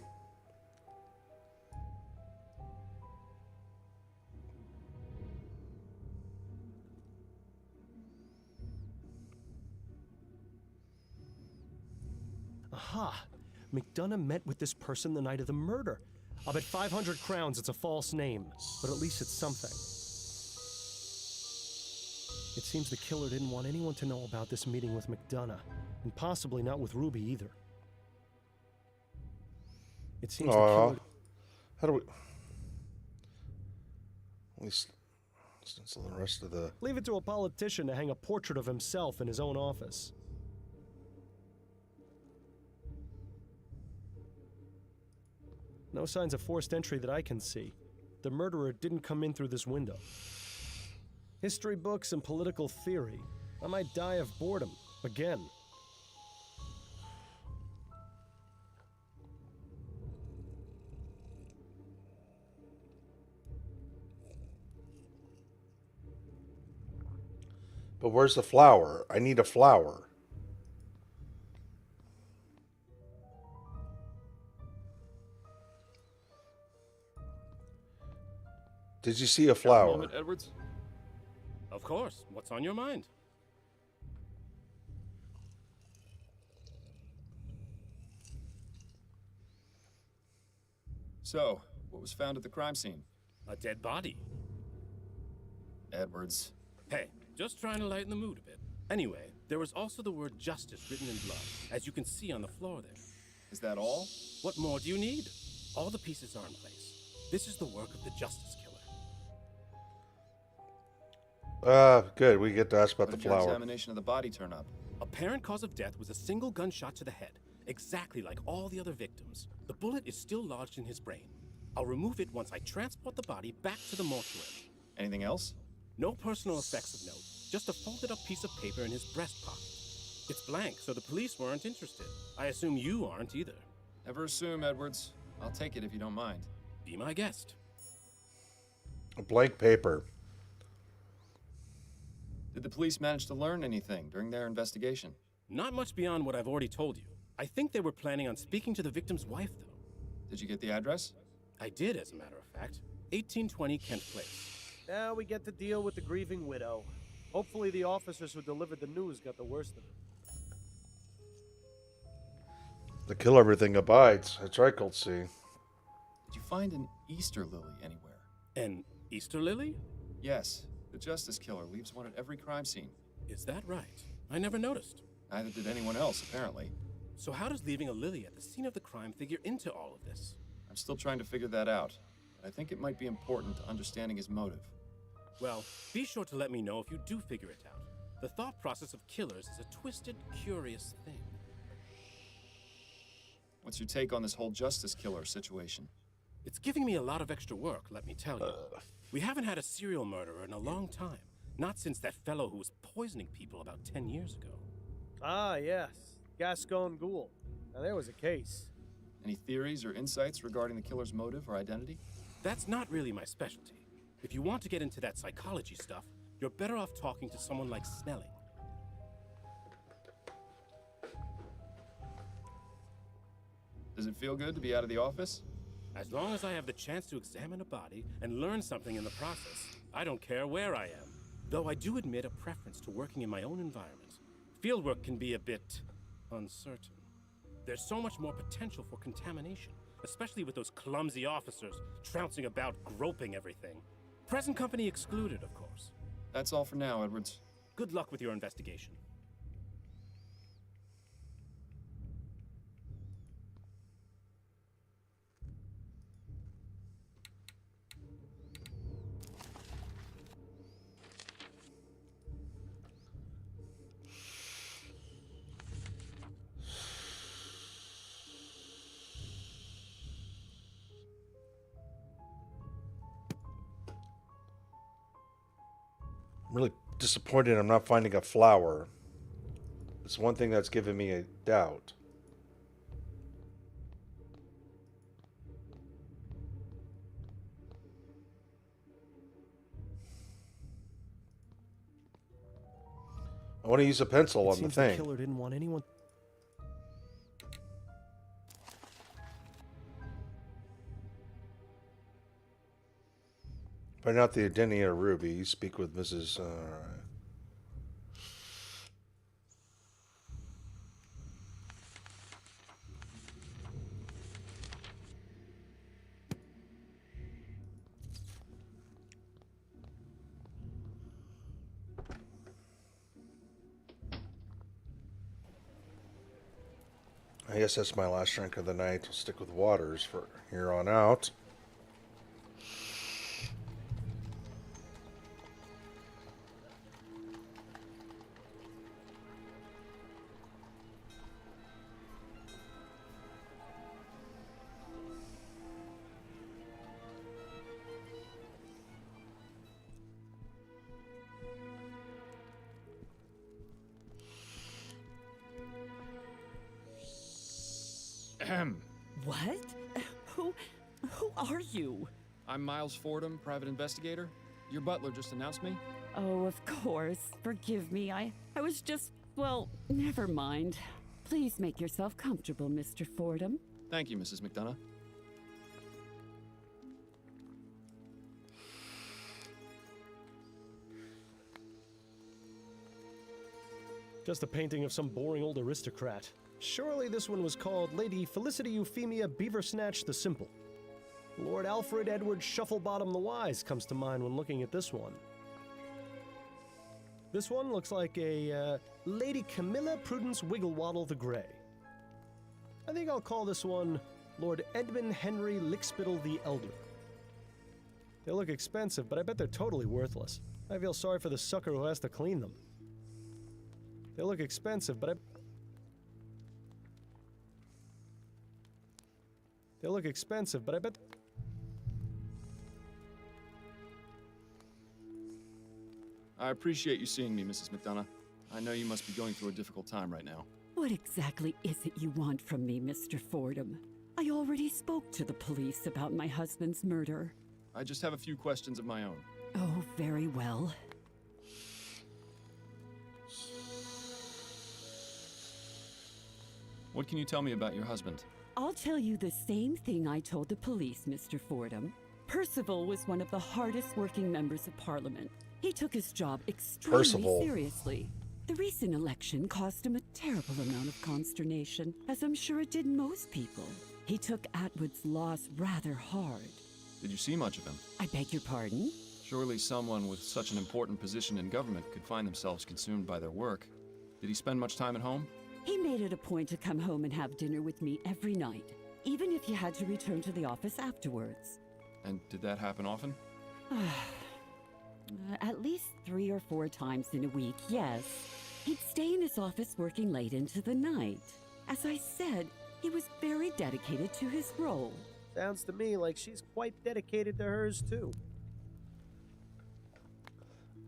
Aha! McDonough met with this person the night of the murder. I'll bet 500 crowns it's a false name, but at least it's something. It seems the killer didn't want anyone to know about this meeting with McDonough, and possibly not with Ruby either. It seems the killer... How do we... At least since the rest of the... Leave it to a politician to hang a portrait of himself in his own office. No signs of forced entry that I can see. The murderer didn't come in through this window. History books and political theory. I might die of boredom. Again. But where's the flower? I need a flower. Did you see a flower? Moment, Edwards? Of course. What's on your mind? So, what was found at the crime scene? A dead body. Edwards. Hey, just trying to lighten the mood a bit. Anyway, there was also the word justice written in blood, as you can see on the floor there. Is that all? What more do you need? All the pieces are in place. This is the work of the justice killer. Good. We get to ask about How the did your flower. examination of the body turn up? Apparent cause of death was a single gunshot to the head, exactly like all the other victims. The bullet is still lodged in his brain. I'll remove it once I transport the body back to the mortuary. Anything else? No personal effects of note, just a folded up piece of paper in his breast pocket. It's blank, so the police weren't interested. I assume you aren't either. Never assume, Edwards. I'll take it if you don't mind. Be my guest. A blank paper. Did the police manage to learn anything during their investigation? Not much beyond what I've already told you. I think they were planning on speaking to the victim's wife, though. Did you get the address? I did, as a matter of fact. 1820 Kent Place. Now we get to deal with the grieving widow. Hopefully the officers who delivered the news got the worst of it. The kill everything abides. That's right, Colt C. Did you find an Easter lily anywhere? An Easter lily? Yes. The justice killer leaves one at every crime scene. Is that right? I never noticed. Neither did anyone else, apparently. So how does leaving a lily at the scene of the crime figure into all of this? I'm still trying to figure that out, but I think it might be important to understanding his motive. Well, be sure to let me know if you do figure it out. The thought process of killers is a twisted, curious thing. What's your take on this whole justice killer situation? It's giving me a lot of extra work, let me tell you. We haven't had a serial murderer in a long time. Not since that fellow who was poisoning people about 10 years ago. Ah, yes. Gascon Ghoul. Now there was a case. Any theories or insights regarding the killer's motive or identity? That's not really my specialty. If you want to get into that psychology stuff, you're better off talking to someone like Snelling. Does it feel good to be out of the office? As long as I have the chance to examine a body and learn something in the process, I don't care where I am. Though I do admit a preference to working in my own environment. Fieldwork can be a bit uncertain. There's so much more potential for contamination, especially with those clumsy officers trouncing about groping everything. Present company excluded, of course. That's all for now, Edwards. Good luck with your investigation. I'm really disappointed I'm not finding a flower. It's one thing that's given me a doubt. I want to use a pencil It on the seems thing. the killer didn't want anyone. Find out the identity of Ruby. Speak with Mrs. I guess that's my last drink of the night. I'll stick with waters for here on out. What? Who are you? I'm Miles Fordham, private investigator. Your butler just announced me. Oh, of course. Forgive me. I was just, well, never mind. Please make yourself comfortable, Mr. Fordham. Thank you, Mrs. McDonough. Just a painting of some boring old aristocrat. Surely this one was called Lady Felicity Euphemia Beaversnatch the Simple. Lord Alfred Edward Shufflebottom the Wise comes to mind when looking at this one. This one looks like a Lady Camilla Prudence Wigglewaddle the Grey. I think I'll call this one Lord Edmund Henry Lickspittle the Elder. They look expensive, but I bet they're totally worthless. I feel sorry for the sucker who has to clean them. They look expensive, but I bet. I appreciate you seeing me, Mrs. McDonough. I know you must be going through a difficult time right now. What exactly is it you want from me, Mr. Fordham? I already spoke to the police about my husband's murder. I just have a few questions of my own. Oh, very well. What can you tell me about your husband? I'll tell you the same thing I told the police, Mr. Fordham. Percival was one of the hardest working members of Parliament. He took his job extremely seriously. The recent election caused him a terrible amount of consternation, as I'm sure it did most people. He took Atwood's loss rather hard. Did you see much of him? I beg your pardon? Surely someone with such an important position in government could find themselves consumed by their work. Did he spend much time at home? He made it a point to come home and have dinner with me every night, even if he had to return to the office afterwards. And did that happen often? At least 3 or 4 times in a week, yes. He'd stay in his office working late into the night. As I said, he was very dedicated to his role. Sounds to me like she's quite dedicated to hers, too.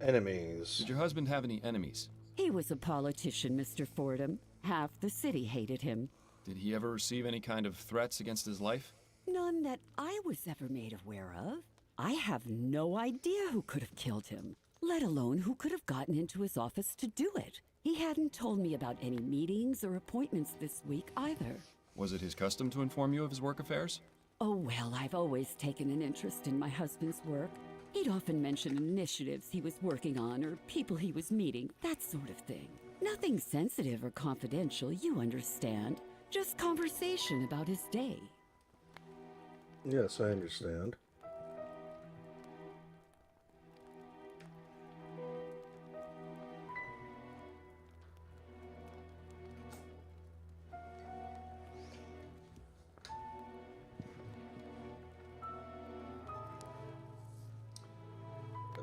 Enemies. Did your husband have any enemies? He was a politician, Mr. Fordham. Half the city hated him. Did he ever receive any kind of threats against his life? None that I was ever made aware of. I have no idea who could have killed him, let alone who could have gotten into his office to do it. He hadn't told me about any meetings or appointments this week either. Was it his custom to inform you of his work affairs? Oh, well, I've always taken an interest in my husband's work. He'd often mention initiatives he was working on or people he was meeting, that sort of thing. Nothing sensitive or confidential, you understand. Just conversation about his day. Yes, I understand.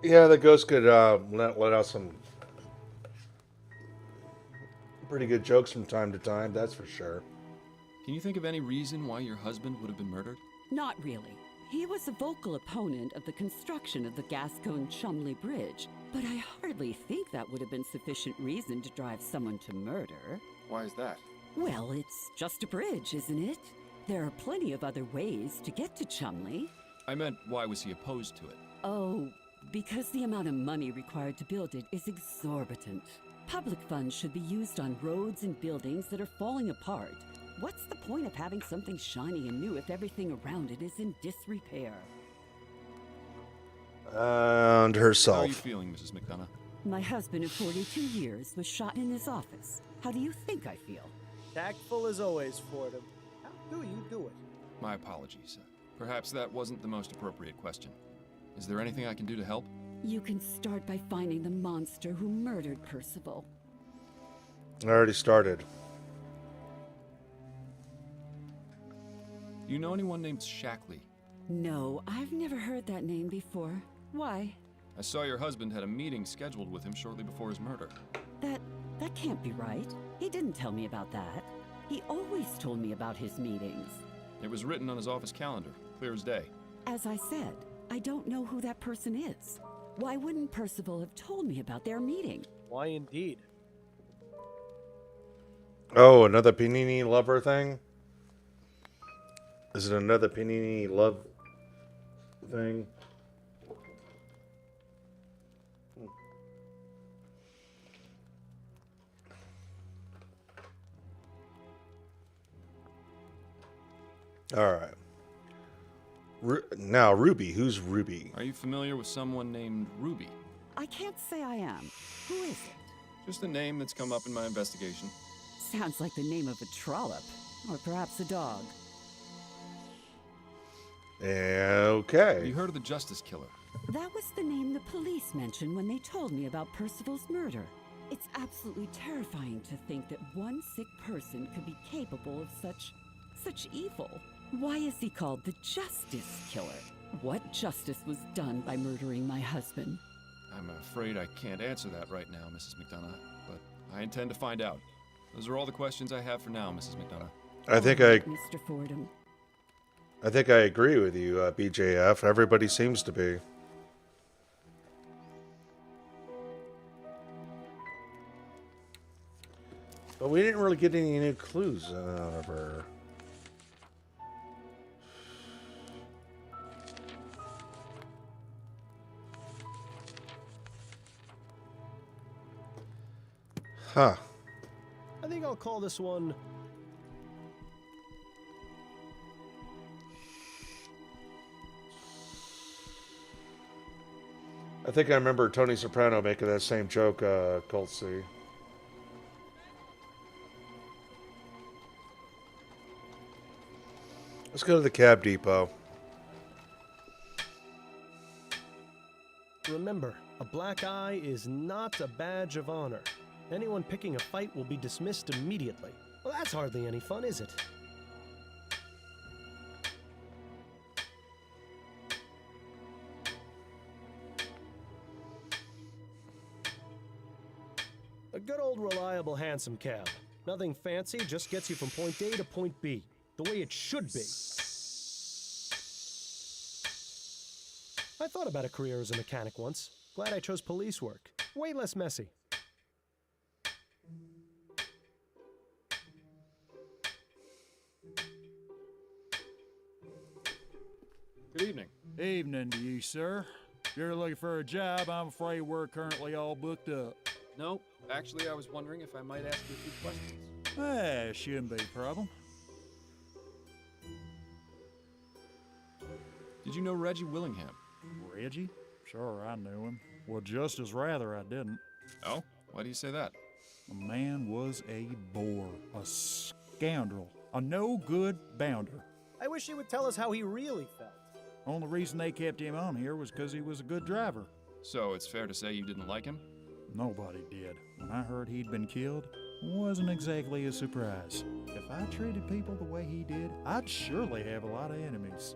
Yeah, the ghost could let out some pretty good jokes from time to time, that's for sure. Can you think of any reason why your husband would have been murdered? Not really. He was a vocal opponent of the construction of the Gascogne-Chumley Bridge, but I hardly think that would have been sufficient reason to drive someone to murder. Why is that? Well, it's just a bridge, isn't it? There are plenty of other ways to get to Chumley. I meant, why was he opposed to it? Oh, because the amount of money required to build it is exorbitant. Public funds should be used on roads and buildings that are falling apart. What's the point of having something shiny and new if everything around it is in disrepair? And How are you herself. feeling, Mrs. McDonough? My husband of 42 years was shot in his office. How do you think I feel? Tactful as always, Fordham. How do you do it? My apologies. Perhaps that wasn't the most appropriate question. Is there anything I can do to help? You can start by finding the monster who murdered Percival. I already started. Do you know anyone named Shackley? No, I've never heard that name before. Why? I saw your husband had a meeting scheduled with him shortly before his murder. That can't be right. He didn't tell me about that. He always told me about his meetings. It was written on his office calendar, clear as day. As I said, I don't know who that person is. Why wouldn't Percival have told me about their meeting? Why indeed? Oh, another Panini lover thing? Is it another Panini love thing? All right. Now, Ruby. Who's Ruby? Are you familiar with someone named Ruby? I can't say I am. Who is it? Just a name that's come up in my investigation. Sounds like the name of a trollop. Or perhaps a dog. Okay. Have you heard of the Justice Killer? That was the name the police mentioned when they told me about Percival's murder. It's absolutely terrifying to think that one sick person could be capable of such evil. Why is he called the Justice Killer? What justice was done by murdering my husband? I'm afraid I can't answer that right now, Mrs. McDonough, but I intend to find out. Those are all the questions I have for now, Mrs. McDonough. Mr. Fordham. I think I agree with you, BJF. Everybody seems to be. But we didn't really get any new clues out of her. Huh. I think I'll call this one... I think I remember Tony Soprano making that same joke, Colt C. Let's go to the cab depot. Remember, a black eye is not a badge of honor. Anyone picking a fight will be dismissed immediately. Well, that's hardly any fun, is it? A good old reliable hansom cab. Nothing fancy, just gets you from point A to point B. The way it should be. I thought about a career as a mechanic once. Glad I chose police work. Way less messy. Good evening. Evening to you, sir. If you're looking for a job, I'm afraid we're currently all booked up. No, actually, I was wondering if I might ask you a few questions. Shouldn't be a problem. Did you know Reggie Willingham? Reggie? Sure, I knew him. Well, just as rather I didn't. Oh? Why do you say that? The man was a bore, a scoundrel, a no-good bounder. I wish he would tell us how he really felt. Only reason they kept him on here was because he was a good driver. So it's fair to say you didn't like him? Nobody did. When I heard he'd been killed, it wasn't exactly a surprise. If I treated people the way he did, I'd surely have a lot of enemies.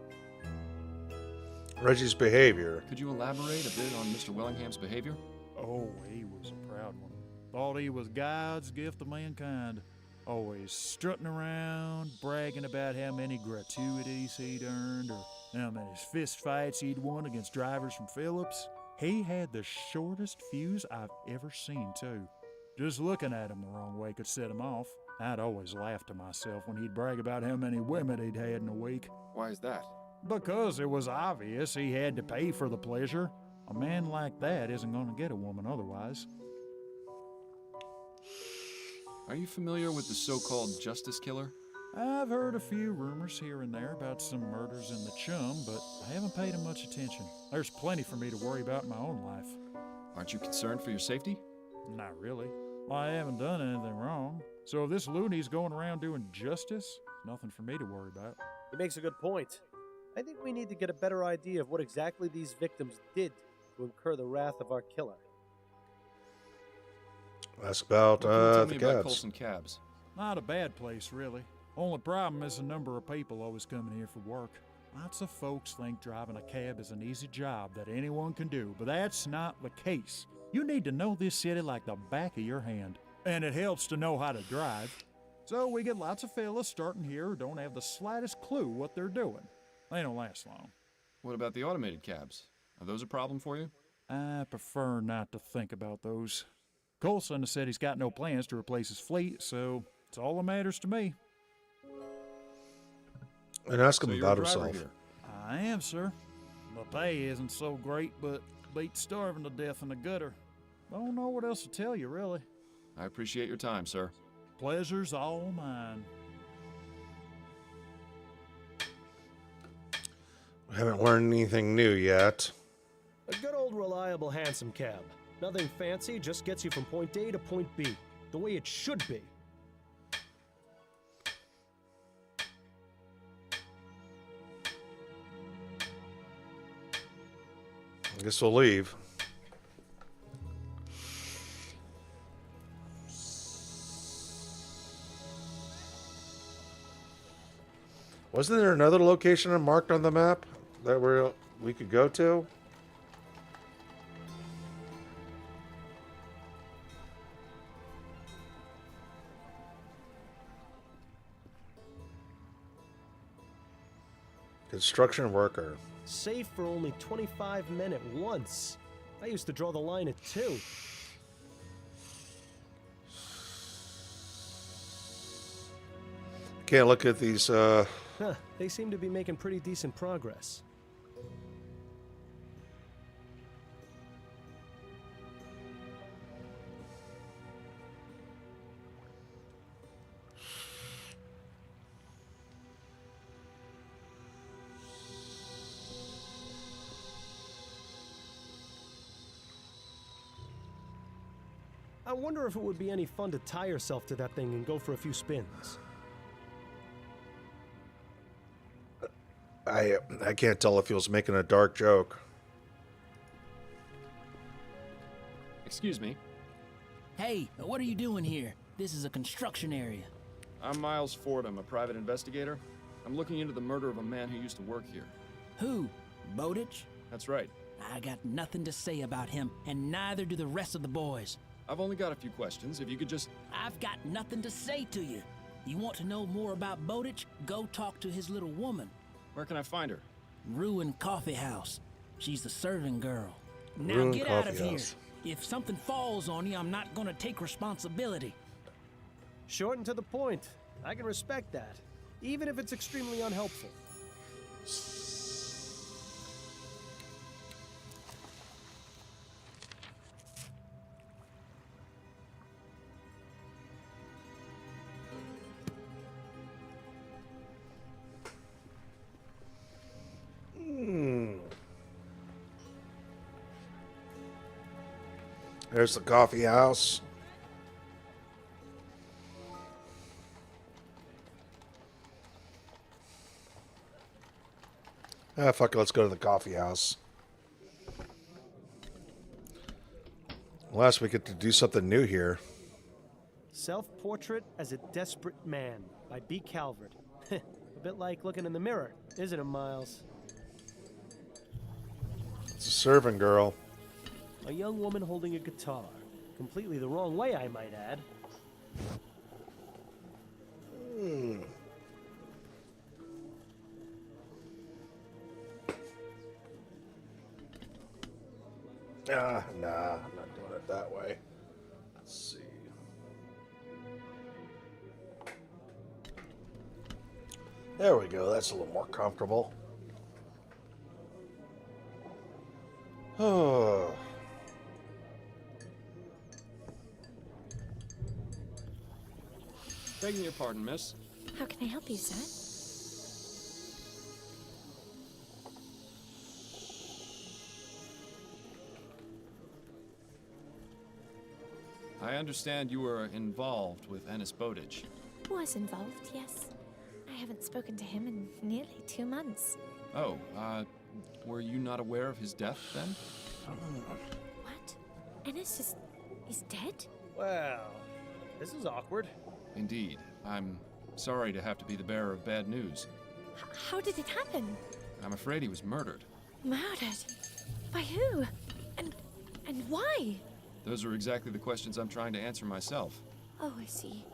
Reggie's behavior. Could you elaborate a bit on Mr. Willingham's behavior? Oh, he was a proud one. Thought he was God's gift to mankind. Always strutting around, bragging about how many gratuities he'd earned or how many fist fights he'd won against drivers from Phillips. He had the shortest fuse I've ever seen, too. Just looking at him the wrong way could set him off. I'd always laugh to myself when he'd brag about how many women he'd had in a week. Why is that? Because it was obvious he had to pay for the pleasure. A man like that isn't going to get a woman otherwise. Are you familiar with the so-called Justice Killer? I've heard a few rumors here and there about some murders in the chum, but I haven't paid him much attention. There's plenty for me to worry about in my own life. Aren't you concerned for your safety? Not really. Well, I haven't done anything wrong. So if this loony's going around doing justice, nothing for me to worry about. He makes a good point. I think we need to get a better idea of what exactly these victims did to incur the wrath of our killer. Ask about What can you tell the me about cabs. Colson Cabs? Not a bad place, really. Only problem is the number of people always coming here for work. Lots of folks think driving a cab is an easy job that anyone can do, but that's not the case. You need to know this city like the back of your hand. And it helps to know how to drive. So we get lots of fellas starting here who don't have the slightest clue what they're doing. They don't last long. What about the automated cabs? Are those a problem for you? I prefer not to think about those. Colson has said he's got no plans to replace his fleet, so it's all that matters to me. And ask him So you're about a driver himself. here. I am, sir. The pay isn't so great, but beats starving to death in the gutter. Don't know what else to tell you, really. I appreciate your time, sir. Pleasure's all mine. We haven't learned anything new yet. A good old reliable hansom cab. Nothing fancy, just gets you from point A to point B, the way it should be. I guess we'll leave. Wasn't there another location marked on the map that we could go to? Construction worker. Safe for only 25 men at once. I used to draw the line at 2. Can't look at these, Huh, they seem to be making pretty decent progress. I wonder if it would be any fun to tie yourself to that thing and go for a few spins. I can't tell if he was making a dark joke. Excuse me. Hey, what are you doing here? This is a construction area. I'm Miles Fordham, a private investigator. I'm looking into the murder of a man who used to work here. Who? Bowditch? That's right. I got nothing to say about him, and neither do the rest of the boys. I've only got a few questions. If you could just... I've got nothing to say to you. You want to know more about Bowditch? Go talk to his little woman. Where can I find her? Ruin Coffee House. She's the serving girl. Now Ruin get out of Coffee here. House. If something falls on you, I'm not gonna take responsibility. Short and to the point. I can respect that, even if it's extremely unhelpful. There's the coffee house. Ah, fuck it, let's go to the coffee house. Last we get to do something new here. Self-Portrait as a Desperate Man by B. Calvert. A bit like looking in the mirror, isn't it, Miles? It's a servant girl. A young woman holding a guitar. Completely the wrong way, I might add. Nah, I'm not doing it that way. Let's see. There we go. That's a little more comfortable. Oh. Begging your pardon, miss. How can I help you, sir? I understand you were involved with Ennis Bowditch. Was involved, yes. I haven't spoken to him in nearly 2 months. Oh, were you not aware of his death then? What? Ennis is dead? Well, this is awkward. Indeed. I'm sorry to have to be the bearer of bad news. How did it happen? I'm afraid he was murdered. Murdered? By who? And why? Those are exactly the questions I'm trying to answer myself. Oh, I see.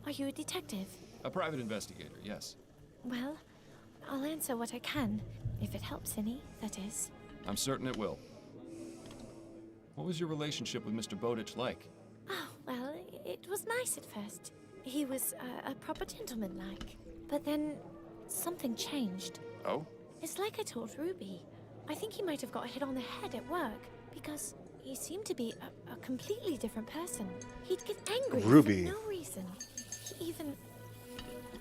Are you a detective? A private investigator, yes. Well, I'll answer what I can. If it helps any, that is. I'm certain it will. What was your relationship with Mr. Bowditch like? Oh, well, it was nice at first. He was a proper gentleman-like. But then something changed. Oh? It's like I told Ruby. I think he might have got hit on the head at work because he seemed to be a completely different person. He'd get angry Ruby. for no reason. He even...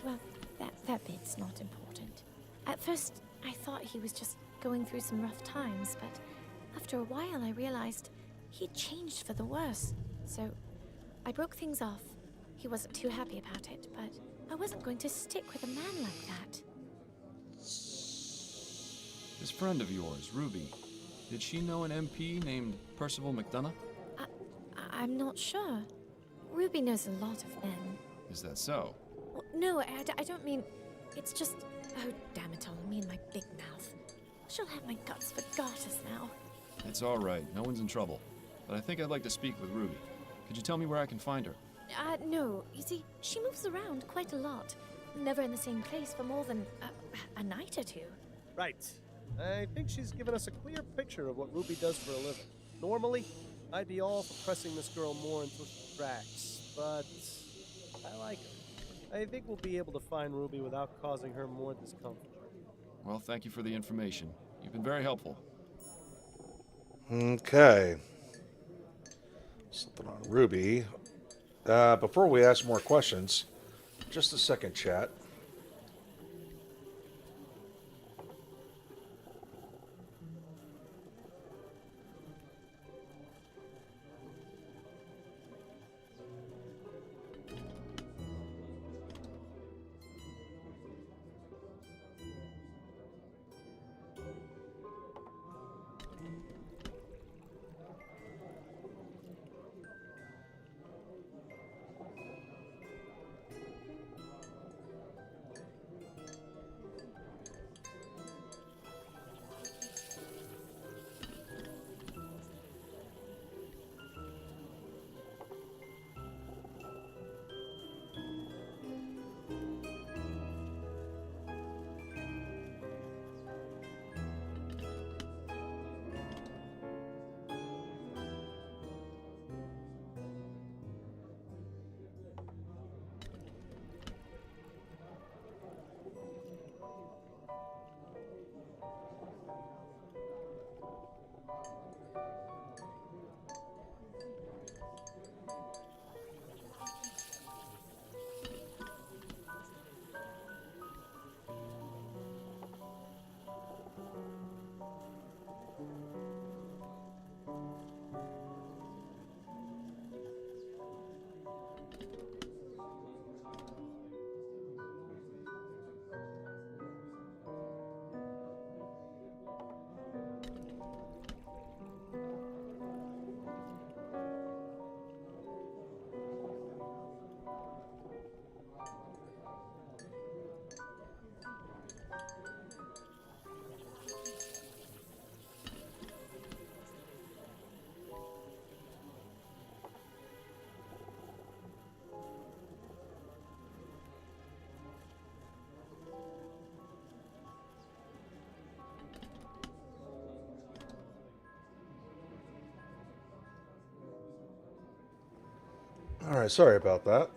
Well, that bit's not important. At first, I thought he was just going through some rough times, but after a while I realized he'd changed for the worse. So I broke things off. He wasn't too happy about it, but I wasn't going to stick with a man like that. This friend of yours, Ruby, did she know an MP named Percival McDonough? I'm not sure. Ruby knows a lot of men. Is that so? Well, no, I don't mean... It's just... Oh, damn it all, me and my big mouth. She'll have my guts for garters now. It's all right. No one's in trouble. But I think I'd like to speak with Ruby. Could you tell me where I can find her? No. You see, she moves around quite a lot. Never in the same place for more than a night or two. Right. I think she's given us a clear picture of what Ruby does for a living. Normally, I'd be all for pressing this girl more until she cracks, but I like her. I think we'll be able to find Ruby without causing her more discomfort. Well, thank you for the information. You've been very helpful. Okay. Something on Ruby. Before we ask more questions, just a second, chat. Alright, sorry about that.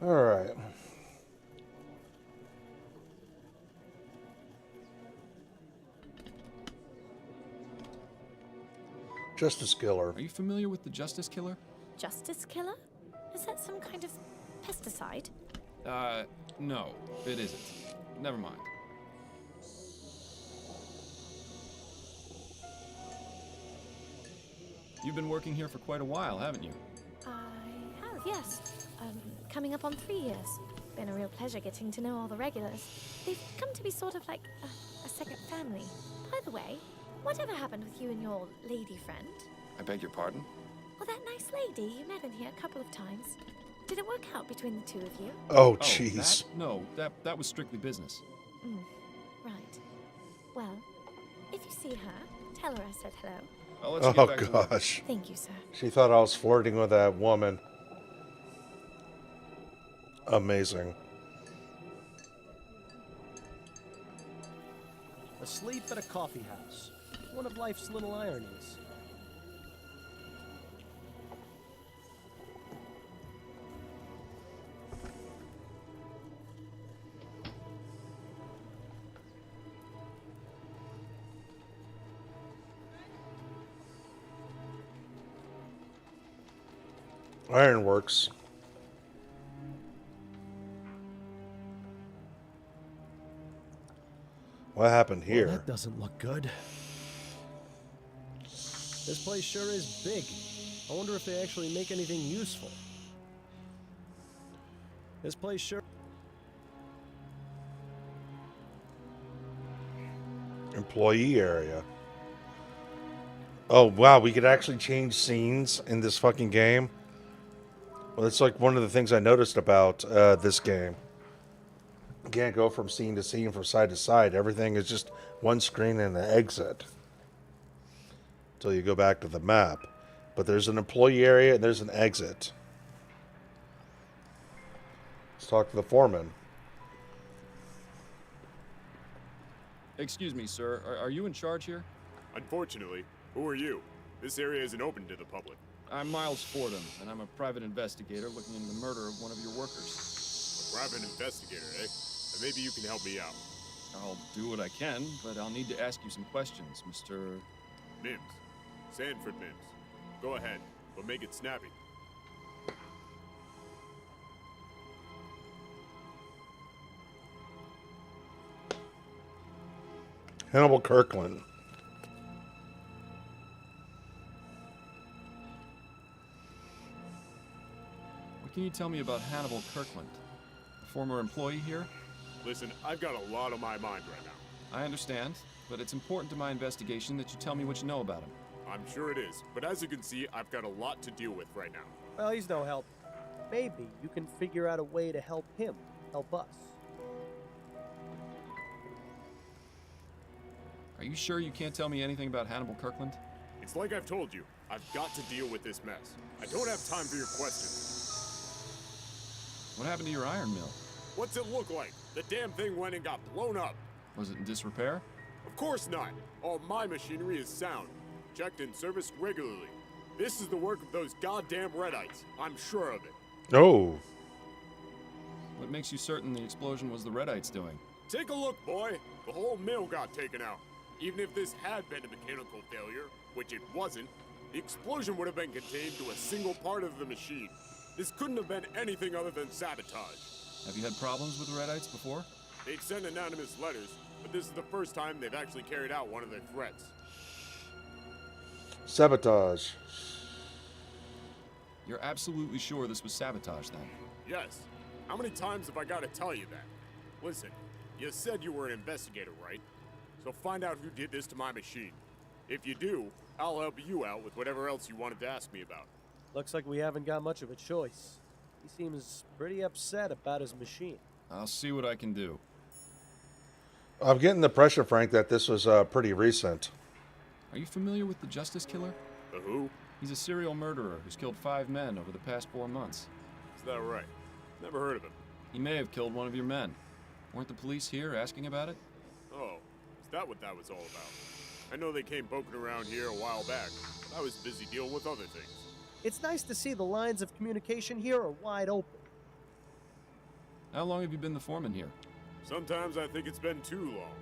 Alright. Justice Killer. Are you familiar with the Justice Killer? Justice killer? Is that some kind of pesticide? No, it isn't. Never mind. You've been working here for quite a while, haven't you? I have, yes. Coming up on 3 years. Been a real pleasure getting to know all the regulars. They've come to be sort of like a second family. By the way, whatever happened with you and your lady friend? I beg your pardon? Well, that nice lady you met in here a couple of times. Did it work out between the two of you? Oh, jeez. No, that was strictly business. Right. Well, if you see her, tell her I said hello. I'll let you get Oh, back to work. gosh. Thank you, sir. She thought I was flirting with that woman. Amazing. Asleep at a coffee house. One of life's little ironies. Ironworks. What happened here? Well, that doesn't look good. This place sure is big. I wonder if they actually make anything useful. This place sure... Employee area. Oh, wow, we could actually change scenes in this fucking game. Well, that's like one of the things I noticed about this game. You can't go from scene to scene, from side to side. Everything is just one screen and an exit. Until you go back to the map. But there's an employee area and there's an exit. Let's talk to the foreman. Excuse me, sir. Are you in charge here? Unfortunately. Who are you? This area isn't open to the public. I'm Miles Fordham, and I'm a private investigator looking into the murder of one of your workers. A private investigator, eh? And maybe you can help me out. I'll do what I can, but I'll need to ask you some questions, Mr. Mims. Sanford Mims. Go ahead, but make it snappy. Hannibal Kirkland. What can you tell me about Hannibal Kirkland? A former employee here? Listen, I've got a lot on my mind right now. I understand, but it's important to my investigation that you tell me what you know about him. I'm sure it is, but as you can see, I've got a lot to deal with right now. Well, he's no help. Maybe you can figure out a way to help him help us. Are you sure you can't tell me anything about Hannibal Kirkland? It's like I've told you. I've got to deal with this mess. I don't have time for your questions. What happened to your iron mill? What's it look like? The damn thing went and got blown up. Was it in disrepair? Of course not. All my machinery is sound. Checked and serviced regularly. This is the work of those goddamn Redites. I'm sure of it. Oh. What makes you certain the explosion was the Redites doing? Take a look, boy. The whole mill got taken out. Even if this had been a mechanical failure, which it wasn't, the explosion would have been contained to a single part of the machine. This couldn't have been anything other than sabotage. Have you had problems with the Redites before? They've sent anonymous letters, but this is the first time they've actually carried out one of their threats. Sabotage. You're absolutely sure this was sabotage, then? Yes. How many times have I got to tell you that? Listen, you said you were an investigator, right? So find out who did this to my machine. If you do, I'll help you out with whatever else you wanted to ask me about. Looks like we haven't got much of a choice. He seems pretty upset about his machine. I'll see what I can do. I'm getting the impression, Frank, that this was pretty recent. Are you familiar with the Justice Killer? The who? He's a serial murderer who's killed 5 men over the past 4 months. Is that right? Never heard of him. He may have killed one of your men. Weren't the police here asking about it? Oh, is that what that was all about? I know they came poking around here a while back, but I was busy dealing with other things. It's nice to see the lines of communication here are wide open. How long have you been the foreman here? Sometimes I think it's been too long.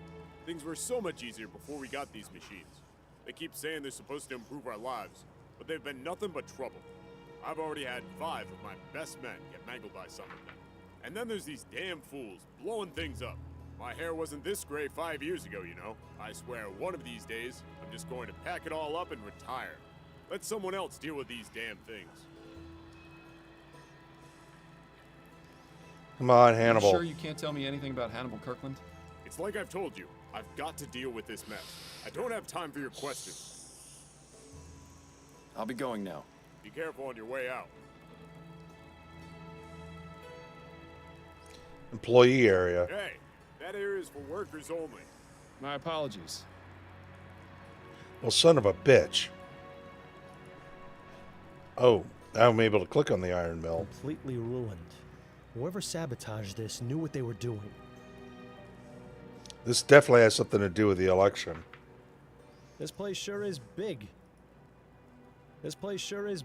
Things were so much easier before we got these machines. They keep saying they're supposed to improve our lives, but they've been nothing but trouble. I've already had 5 of my best men get mangled by some of them. And then there's these damn fools blowing things up. My hair wasn't this gray 5 years ago, you know. I swear, one of these days, I'm just going to pack it all up and retire. Let someone else deal with these damn things. Come on, Hannibal. You sure you can't tell me anything about Hannibal Kirkland? It's like I've told you. I've got to deal with this mess. I don't have time for your questions. I'll be going now. Be careful on your way out. Employee area. Hey, that area is for workers only. My apologies. Well, son of a bitch. Oh, now I'm able to click on the iron mill. Completely ruined. Whoever sabotaged this knew what they were doing. This definitely has something to do with the election. This place sure is big. This place sure is...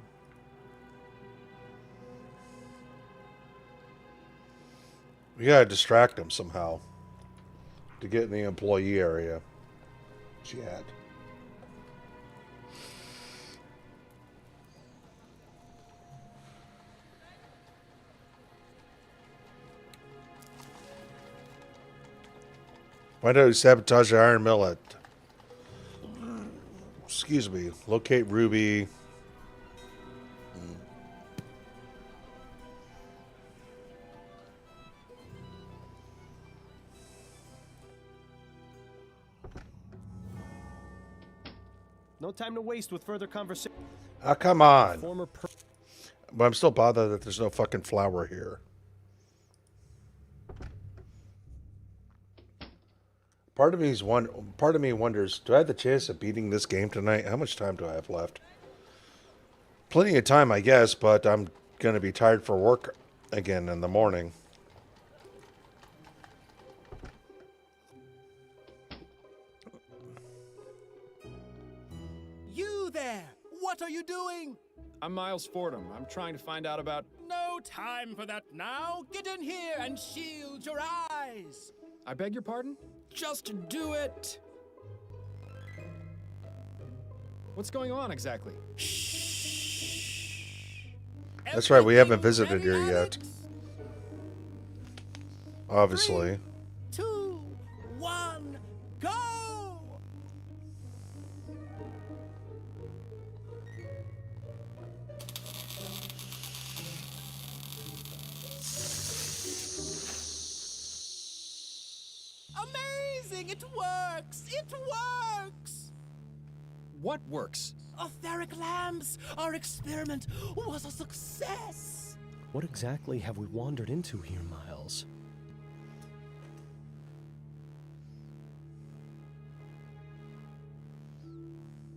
We gotta distract him somehow to get in the employee area. Chat. Find out who sabotaged the iron mill at... Excuse me. Locate Ruby. No time to waste with further conversation. Oh, come on. But I'm still bothered that there's no fucking flour here. Part of me wonders, do I have the chance of beating this game tonight? How much time do I have left? Plenty of time, I guess, but I'm going to be tired for work again in the morning. You there! What are you doing? I'm Miles Fordham. I'm trying to find out about... No time for that now! Get in here and shield your eyes! I beg your pardon? Just do it! What's going on exactly? That's right, we haven't visited here yet. Obviously. 3, 2, 1, go! Amazing! It works! It works! What works? Etheric lamps! Our experiment was a success! what exactly have we wandered into here, Miles?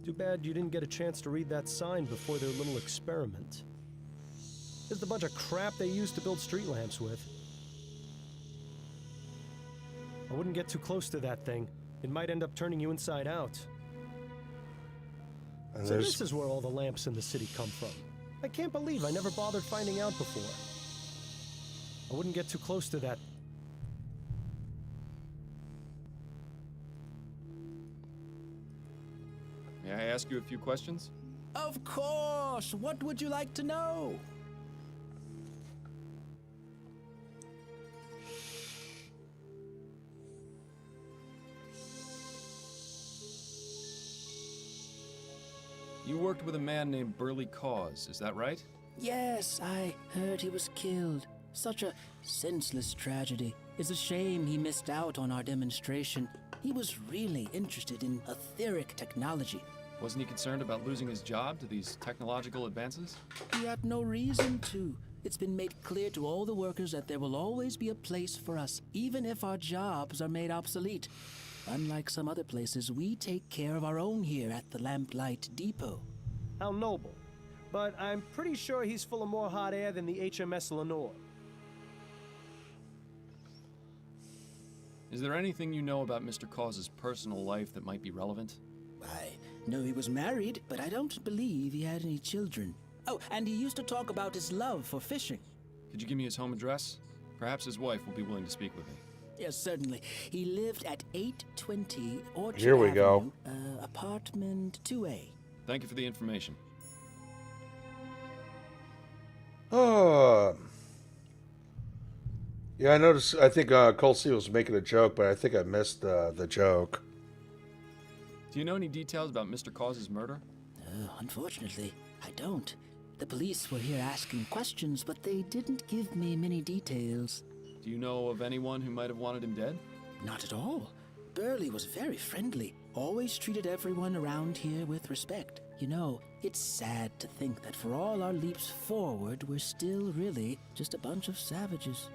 Too bad you didn't get a chance to read that sign before their little experiment. Just a bunch of crap they used to build street lamps with. I wouldn't get too close to that thing. It might end up turning you inside out. And so this is where all the lamps in the city come from. I can't believe I never bothered finding out before. I wouldn't get too close to that. May I ask you a few questions? Of course! What would you like to know? You worked with a man named Burley Cause, is that right? Yes, I heard he was killed. Such a senseless tragedy. It's a shame he missed out on our demonstration. He was really interested in etheric technology. Wasn't he concerned about losing his job to these technological advances? He had no reason to. It's been made clear to all the workers that there will always be a place for us, even if our jobs are made obsolete. Unlike some other places, we take care of our own here at the Lamplight Depot. How noble. But I'm pretty sure he's full of more hot air than the HMS Lenore. Is there anything you know about Mr. Caws's personal life that might be relevant? I know he was married, but I don't believe he had any children. Oh, and he used to talk about his love for fishing. Could you give me his home address? Perhaps his wife will be willing to speak with me. Yes, certainly. He lived at 820 Orchard Here we Avenue, go. apartment 2A. Thank you for the information. Oh. Yeah, I noticed. I think Cold Steel was making a joke, but I think I missed the joke. Do you know any details about Mr. Caws's murder? Unfortunately, I don't. The police were here asking questions, but they didn't give me many details. Do you know of anyone who might have wanted him dead? Not at all. Burley was very friendly, always treated everyone around here with respect. You know, it's sad to think that for all our leaps forward, we're still really just a bunch of savages.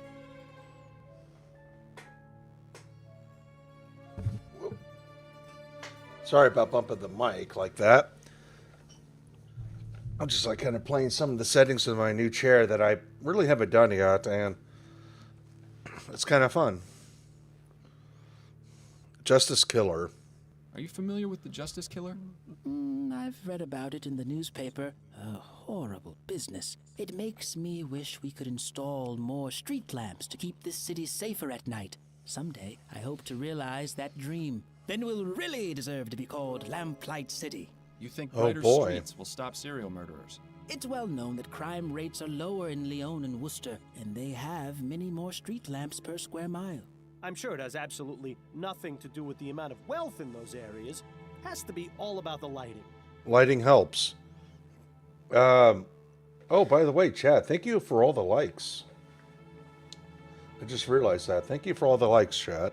Sorry about bumping the mic like that. I'm just like kind of playing some of the settings of my new chair that I really haven't done yet, and it's kind of fun. Justice Killer. Are you familiar with the Justice Killer? I've read about it in the newspaper. A horrible business. It makes me wish we could install more street lamps to keep this city safer at night. Someday, I hope to realize that dream. Then we'll really deserve to be called Lamplight City. You think Oh, brighter boy. streets will stop serial murderers? It's well known that crime rates are lower in Lyon and Worcester, and they have many more street lamps per square mile. I'm sure it has absolutely nothing to do with the amount of wealth in those areas. Has to be all about the lighting. Lighting helps. Oh, by the way, Chad, thank you for all the likes. I just realized that. Thank you for all the likes, Chad.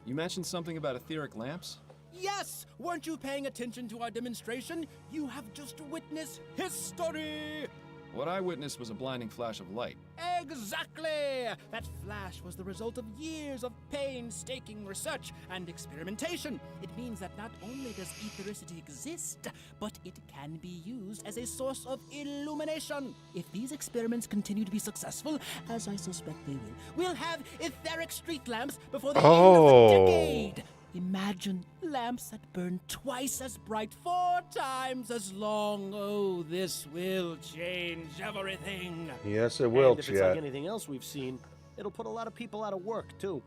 You mentioned something about etheric lamps? Yes! Weren't you paying attention to our demonstration? You have just witnessed history! What I witnessed was a blinding flash of light. Exactly! That flash was the result of years of painstaking research and experimentation. It means that not only does ethericity exist, but it can be used as a source of illumination. If these experiments continue to be successful, as I suspect they will, we'll have etheric street lamps before the end of the decade. Imagine lamps that burn twice as bright, 4 times as long. Oh, this will change everything. Yes, it will, And if it's like Chad. anything else we've seen, it'll put a lot of people out of work, too.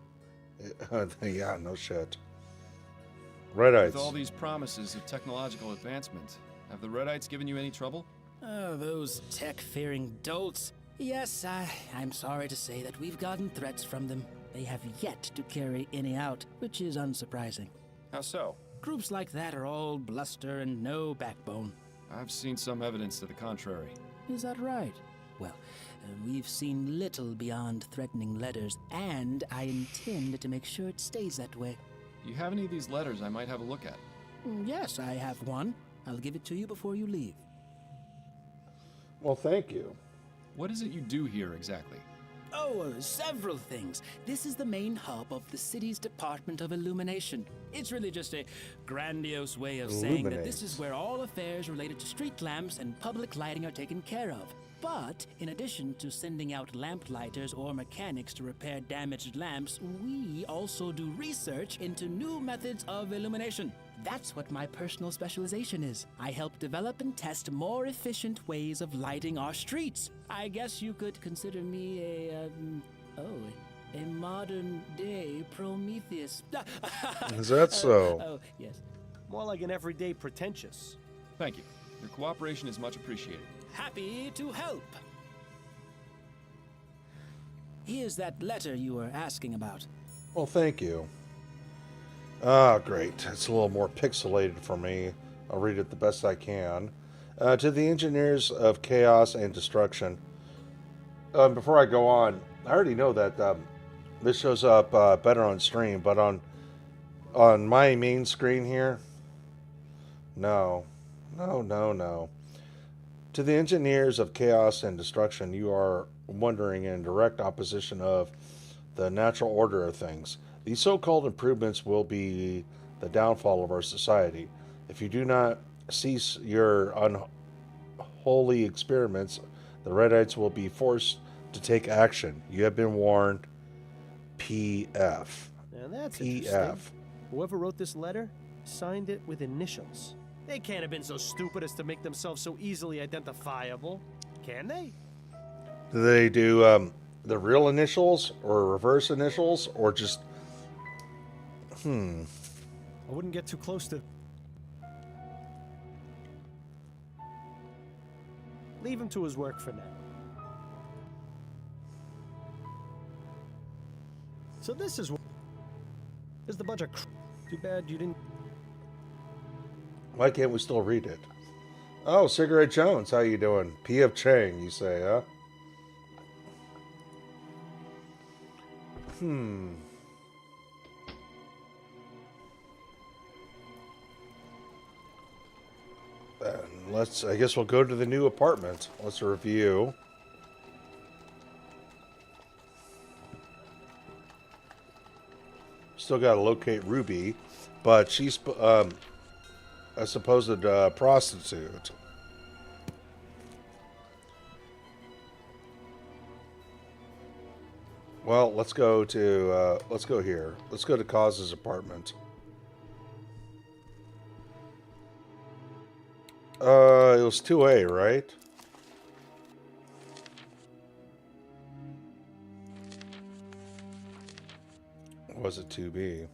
Yeah, no shit. Redites. With all these promises of technological advancement, have the Redites given you any trouble? Oh, those tech-fearing dolts. Yes, I'm sorry to say that we've gotten threats from them. They have yet to carry any out, which is unsurprising. How so? Groups like that are all bluster and no backbone. I've seen some evidence to the contrary. Is that right? Well, we've seen little beyond threatening letters, and I intend to make sure it stays that way. Do you have any of these letters I might have a look at? Yes, I have one. I'll give it to you before you leave. Well, thank you. What is it you do here exactly? Oh, several things. This is the main hub of the city's Department of Illumination. It's really just a grandiose way of saying that this is where all affairs related to street lamps and public lighting are taken care of. But in addition to sending out lamplighters or mechanics to repair damaged lamps, we also do research into new methods of illumination. That's what my personal specialization is. I help develop and test more efficient ways of lighting our streets. I guess you could consider me a modern-day Prometheus. Is that so? Oh, yes. More like an everyday pretentious. Thank you. Your cooperation is much appreciated. Happy to help. Here's that letter you were asking about. Well, thank you. Ah, great. It's a little more pixelated for me. I'll read it the best I can. To the engineers of chaos and destruction. Before I go on, I already know that this shows up better on stream, but on my main screen here, no. To the engineers of chaos and destruction, you are wondering in direct opposition of the natural order of things. These so-called improvements will be the downfall of our society. If you do not cease your unholy experiments, the Redites will be forced to take action. You have been warned. P.F. Now that's P.F. interesting. Whoever wrote this letter signed it with initials. They can't have been so stupid as to make themselves so easily identifiable, can they? Do they do the real initials or reverse initials or just... I wouldn't get too close to... Leave him to his work for now. So this is... There's the bunch of... Too bad you didn't... Why can't we still read it? Oh, Cigarette Jones, how you doing? P.F. Chang, you say, huh? And I guess we'll go to the new apartment. Let's review. Still got to locate Ruby, but she's a supposed prostitute. Well, let's go here. Let's go to Coz's apartment. It was 2A, right? Or was it 2B?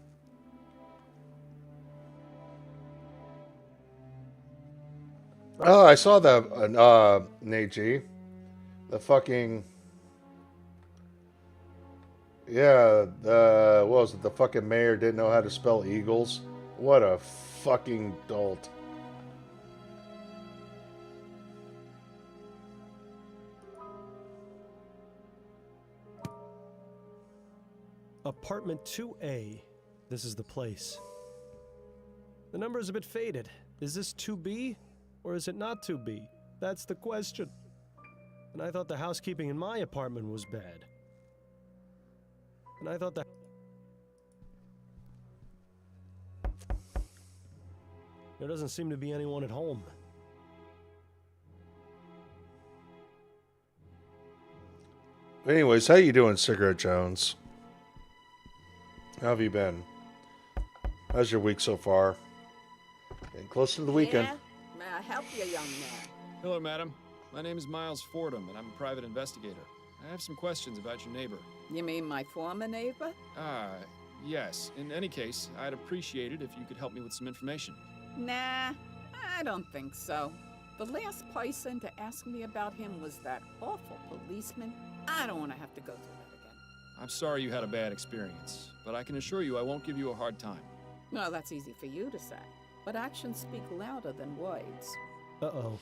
Oh, I saw that, Neji. The fucking... Yeah, what was it? The fucking mayor didn't know how to spell eagles. What a fucking dolt. Apartment 2A. This is the place. The number is a bit faded. Is this 2B? Or is it not 2B? That's the question. And I thought the housekeeping in my apartment was bad. And I thought that... There doesn't seem to be anyone at home. Anyways, how you doing, Cigarette Jones? How have you been? How's your week so far? Getting close to the weekend. Yeah? May I help you, young man? Hello, madam. My name is Miles Fordham, and I'm a private investigator. I have some questions about your neighbor. You mean my former neighbor? Yes. In any case, I'd appreciate it if you could help me with some information. Nah, I don't think so. The last person to ask me about him was that awful policeman. I don't want to have to go through that again. I'm sorry you had a bad experience, but I can assure you I won't give you a hard time. Well, that's easy for you to say, but actions speak louder than words. Uh-oh.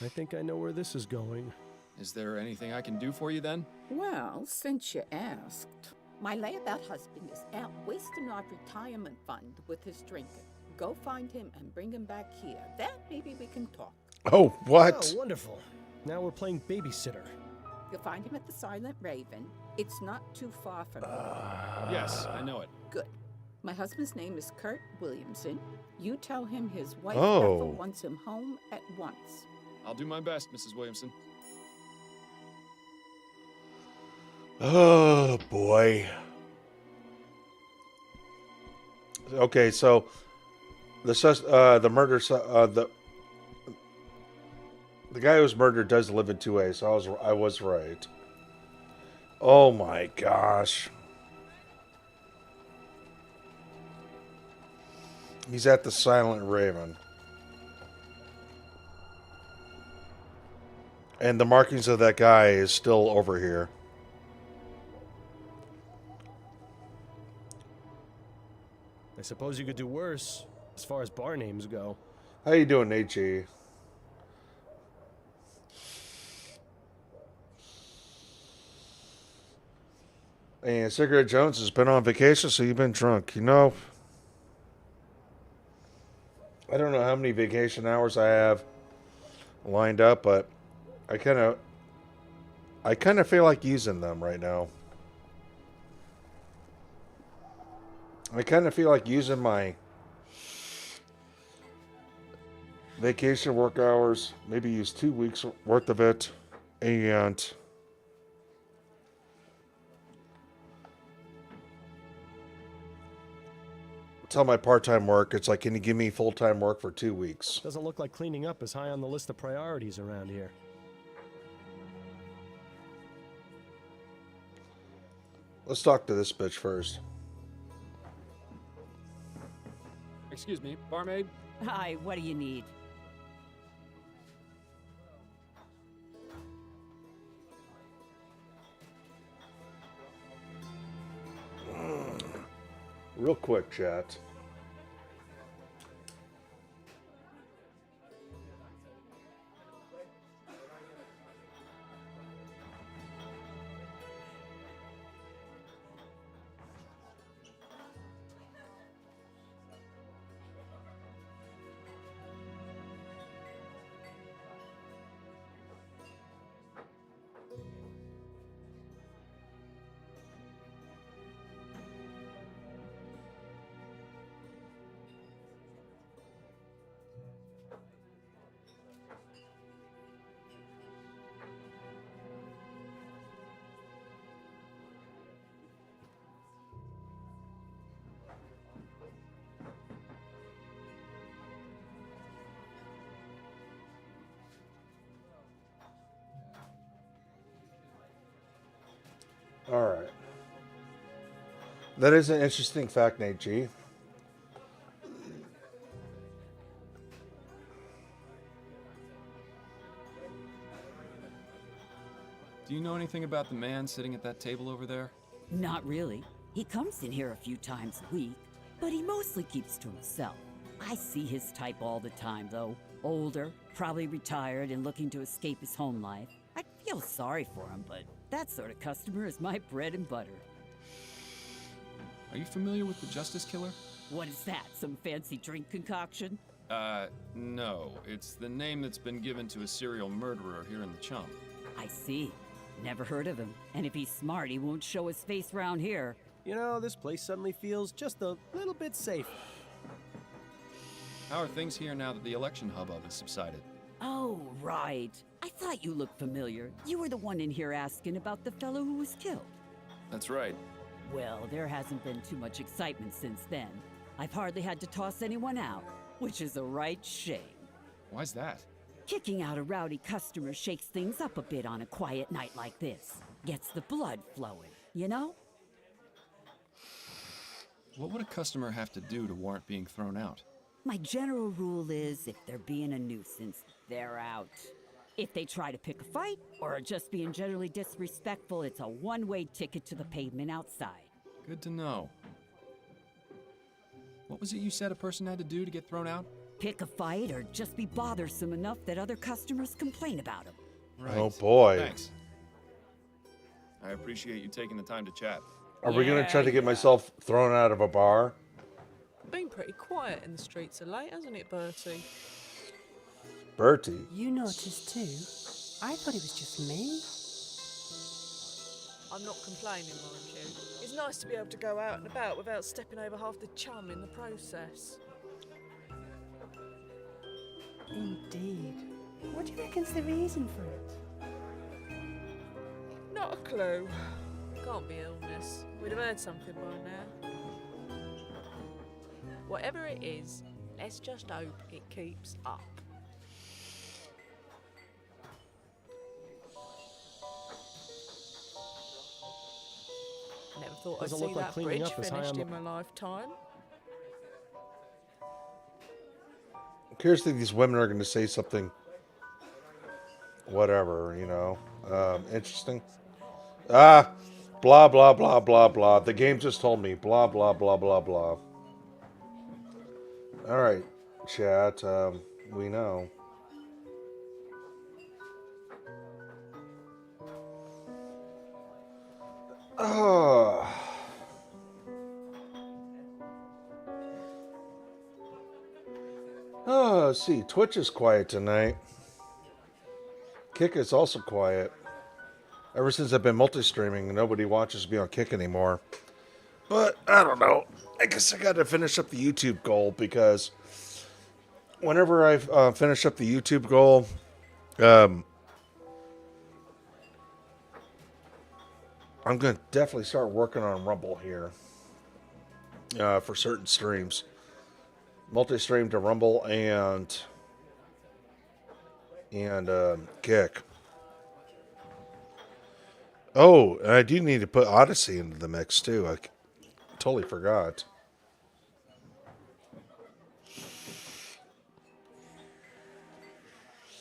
I think I know where this is going. Is there anything I can do for you then? Well, since you asked, my layabout husband is out wasting our retirement fund with his drinking. Go find him and bring him back here. Then maybe we can talk. Oh, what? Oh, wonderful. Now we're playing babysitter. You'll find him at the Silent Raven. It's not too far from here. Yes, I know it. Good. My husband's name is Kurt Williamson. You tell him his wife Oh. Bethel wants him home at once. I'll do my best, Mrs. Williamson. Oh, boy. Okay, so the murder, the guy who was murdered does live in 2A, so I was right. Oh my gosh. He's at the Silent Raven. And the markings of that guy is still over here. I suppose you could do worse, as far as bar names go. How you doing, H.E.? And Cigarette Jones has been on vacation, so you've been drunk. You know, I don't know how many vacation hours I have lined up, but I kind of I kind of feel like using them right now. I kind of feel like using my vacation work hours, maybe use 2 weeks worth of it, and tell my part-time work, it's like, can you give me full-time work for 2 weeks? Doesn't look like cleaning up is high on the list of priorities around here. Let's talk to this bitch first. Excuse me, barmaid? Hi, what do you need? Real quick, chat. Alright. That is an interesting fact, Nate G. Do you know anything about the man sitting at that table over there? Not really. He comes in here a few times a week, but he mostly keeps to himself. I see his type all the time, though. Older, probably retired and looking to escape his home life. I feel sorry for him, but that sort of customer is my bread and butter. Are you familiar with the Justice Killer? What is that, some fancy drink concoction? No. It's the name that's been given to a serial murderer here in the Chump. I see. Never heard of him. And if he's smart, he won't show his face around here. You know, this place suddenly feels just a little bit safe. How are things here now that the election hubbub has subsided? Oh, right. I thought you looked familiar. You were the one in here asking about the fellow who was killed. That's right. Well, there hasn't been too much excitement since then. I've hardly had to toss anyone out, which is a right shame. Why's that? Kicking out a rowdy customer shakes things up a bit on a quiet night like this. Gets the blood flowing, you know? What would a customer have to do to warrant being thrown out? My general rule is if they're being a nuisance, they're out. If they try to pick a fight or are just being generally disrespectful, it's a one-way ticket to the pavement outside. Good to know. What was it you said a person had to do to get thrown out? Pick a fight or just be bothersome enough that other customers complain about them. Right. Oh boy. Thanks. I appreciate you taking the time to chat. Are we going to try to get myself thrown out of a bar? Been pretty quiet in the streets of late, hasn't it, Bertie? Bertie? You noticed too? I thought it was just me. I'm not complaining, mind you. It's nice to be able to go out and about without stepping over half the chum in the process. Indeed. What do you reckon's the reason for it? Not a clue. Can't be illness. We'd have heard something by now. Whatever it is, let's just hope it keeps up. Never thought I'd Doesn't see look like that cleaning bridge up is high finished on the- in my lifetime. I'm curious if these women are going to say something, whatever, you know, interesting. Blah, blah, blah, blah, blah. The game just told me, blah, blah, blah, blah, blah. All right, chat, we know. Let's see. Twitch is quiet tonight. Kick is also quiet. Ever since I've been multi-streaming, nobody watches me on Kick anymore. But I don't know. I guess I got to finish up the YouTube goal because whenever I finish up the YouTube goal, I'm going to definitely start working on Rumble here for certain streams. Multi-stream to Rumble and Kick. Oh, and I do need to put Odyssey into the mix too. I totally forgot.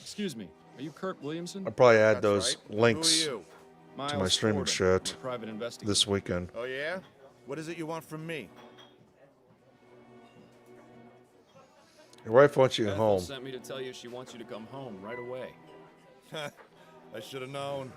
Excuse me, are you Kurt Williamson? I'll probably add That's those right. links Who are you? to my Miles streaming Fordham, shit I'm a private investigator. this weekend. Oh, yeah? What is it you want from me? Your wife wants you Bethel home. sent me to tell you she wants you to come home right away. I should have known.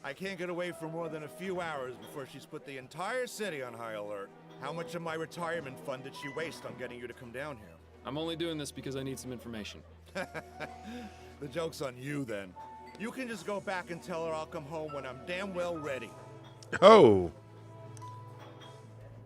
I can't get away for more than a few hours before she's put the entire city on high alert. How much of my retirement fund did she waste on getting you to come down here? I'm only doing this because I need some information. The joke's on you, then. You can just go back and tell her I'll come home when I'm damn well ready. Oh.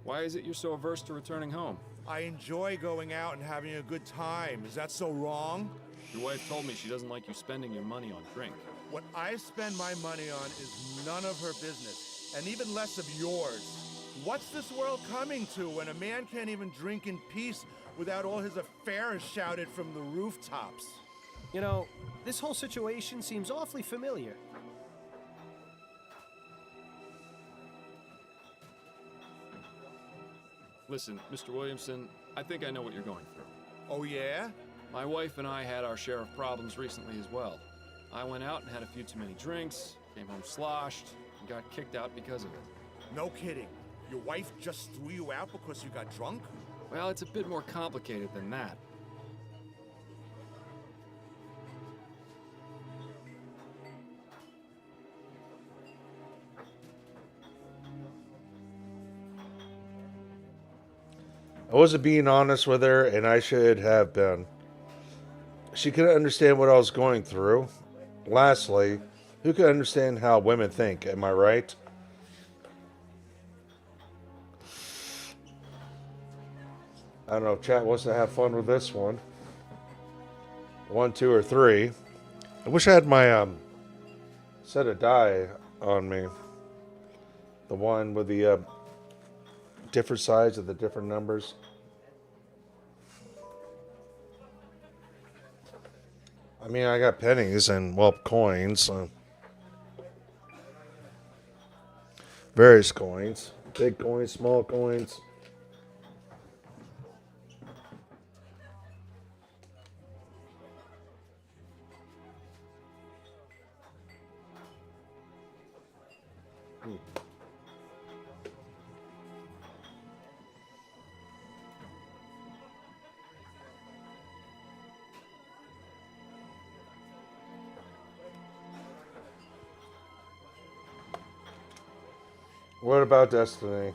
Why is it you're so averse to returning home? I enjoy going out and having a good time. Is that so wrong? Your wife told me she doesn't like you spending your money on drink. What I spend my money on is none of her business, and even less of yours. What's this world coming to when a man can't even drink in peace without all his affairs shouted from the rooftops? You know, this whole situation seems awfully familiar. Listen, Mr. Williamson, I think I know what you're going through. Oh, yeah? My wife and I had our share of problems recently as well. I went out and had a few too many drinks, came home sloshed, and got kicked out because of it. No kidding. Your wife just threw you out because you got drunk? Well, it's a bit more complicated than that. I wasn't being honest with her, and I should have been. She couldn't understand what I was going through. Lastly, who can understand how women think? Am I right? I don't know if chat wants to have fun with this one. 1, 2, or 3. I wish I had my set of die on me. The one with the different sides of the different numbers. I mean, I got pennies and, well, coins. Various coins. Big coins, small coins. What about Destiny?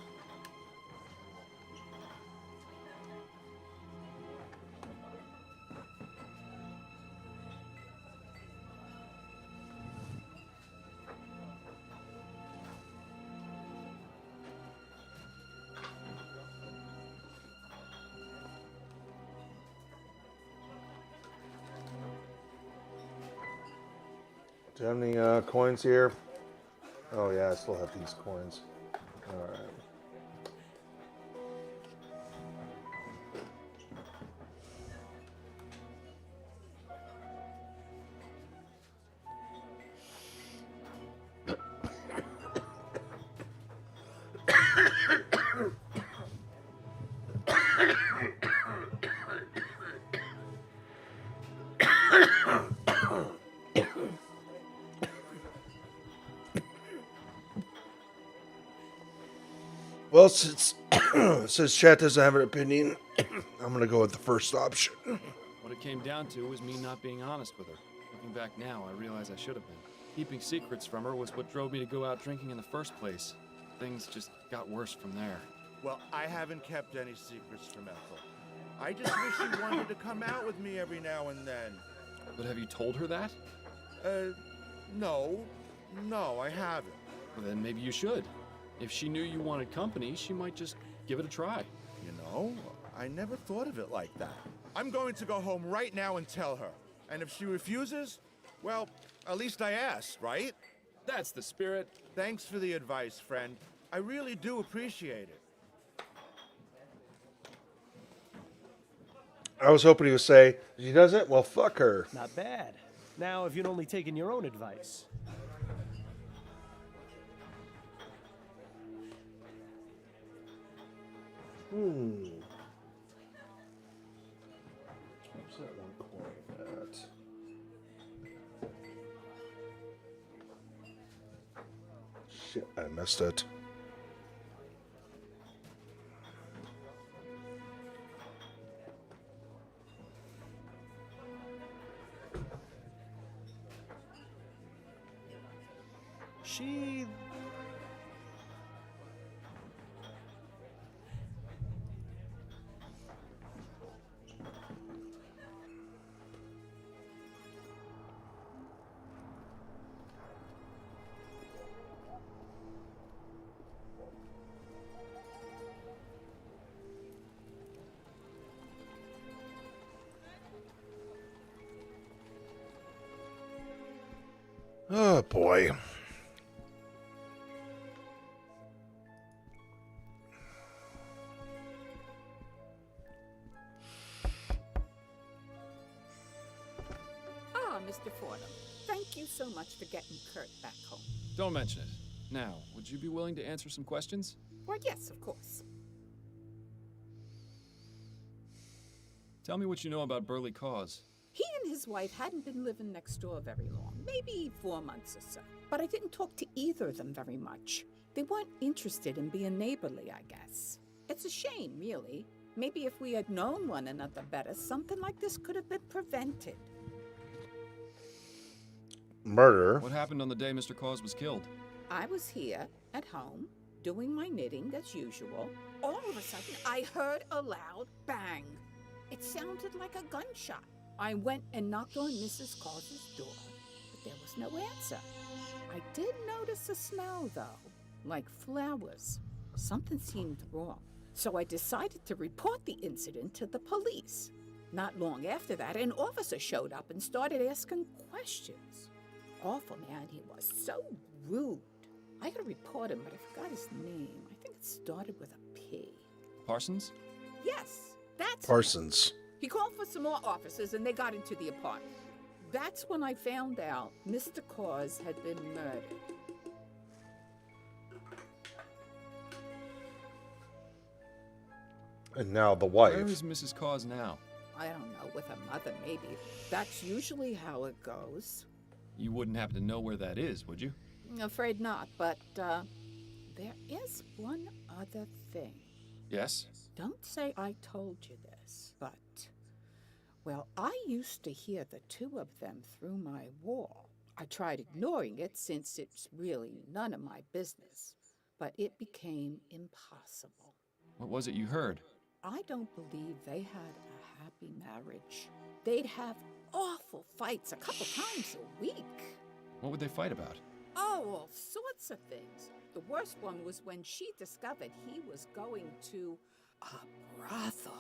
Do you have any coins here? Oh yeah, I still have these coins. Alright. Well, since chat doesn't have an opinion, I'm going to go with the first option. What it came down to was me not being honest with her. Looking back now, I realize I should have been. Keeping secrets from her was what drove me to go out drinking in the first place. Things just got worse from there. Well, I haven't kept any secrets from Ethel. I just wish she wanted to come out with me every now and then. But have you told her that? No. No, I haven't. Well, then maybe you should. If she knew you wanted company, she might just give it a try. You know, I never thought of it like that. I'm going to go home right now and tell her. And if she refuses, well, at least I asked, right? That's the spirit. Thanks for the advice, friend. I really do appreciate it. I was hoping he would say, she does it? Well, fuck her. Not bad. Now, if you'd only taken your own advice. What's that one coin at? Shit, I missed it. She... Oh, boy. Ah, Mr. Fordham, thank you so much for getting Kurt back home. Don't mention it. Now, would you be willing to answer some questions? Well, yes, of course. Tell me what you know about Burley Cause. He and his wife hadn't been living next door very long, maybe 4 months or so. But I didn't talk to either of them very much. They weren't interested in being neighborly, I guess. It's a shame, really. Maybe if we had known one another better, something like this could have been prevented. Murder. What happened on the day Mr. Cause was killed? I was here, at home, doing my knitting as usual. All of a sudden, I heard a loud bang. It sounded like a gunshot. I went and knocked on Mrs. Caus's door, but there was no answer. I did notice a smell, though, like flowers. Something seemed wrong, so I decided to report the incident to the police. Not long after that, an officer showed up and started asking questions. Awful man he was, so rude. I gotta report him, but I forgot his name. I think it started with a P. Parsons? Yes, that's Parsons. him. He called for some more officers and they got into the apartment. That's when I found out Mr. Cause had been murdered. And now the wife. Where is Mrs. Cause now? I don't know, with her mother maybe. That's usually how it goes. You wouldn't happen to know where that is, would you? Afraid not, but there is one other thing. Yes? Don't say I told you this, but, well, I used to hear the two of them through my wall. I tried ignoring it since it's really none of my business, but it became impossible. What was it you heard? I don't believe they had a happy marriage. They'd have awful fights a couple times a week. What would they fight about? Oh, all sorts of things. The worst one was when she discovered he was going to a brothel.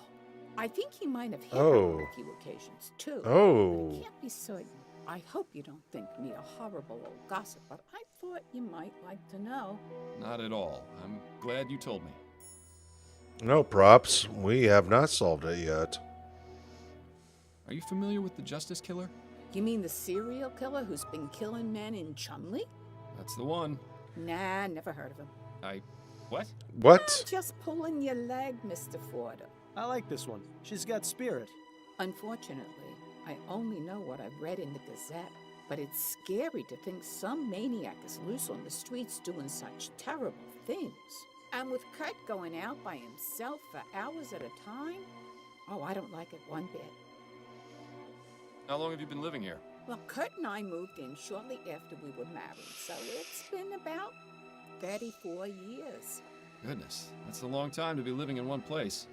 I think he might have hit her on a few occasions, too. Oh. But I can't be certain. I hope you don't think me a horrible old gossip, but I thought you might like to know. Not at all. I'm glad you told me. No props. We have not solved it yet. Are you familiar with the Justice Killer? You mean the serial killer who's been killing men in Chumley? That's the one. Nah, never heard of him. What? What? I'm just pulling your leg, Mr. Fordham. I like this one. She's got spirit. Unfortunately, I only know what I've read in the Gazette, but it's scary to think some maniac is loose on the streets doing such terrible things. And with Kurt going out by himself for hours at a time, oh, I don't like it one bit. How long have you been living here? Well, Kurt and I moved in shortly after we were married, so it's been about 34 years. Goodness, that's a long time to be living in one place.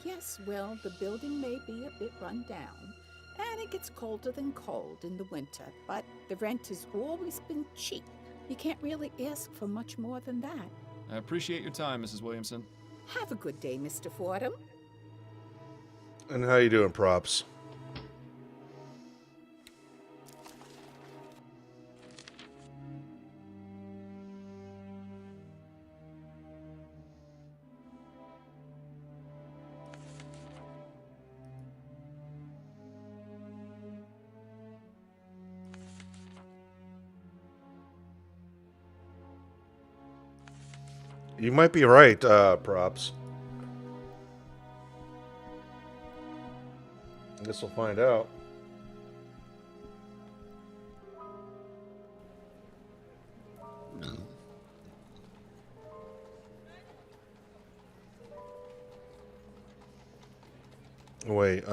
Yes, well, the building may be a bit run down, and it gets colder than cold in the winter, but the rent has always been cheap. You can't really ask for much more than that. I appreciate your time, Mrs. Williamson. Have a good day, Mr. Fordham. And how you doing, Props? You might be right, Props. I guess we'll find out. Wait,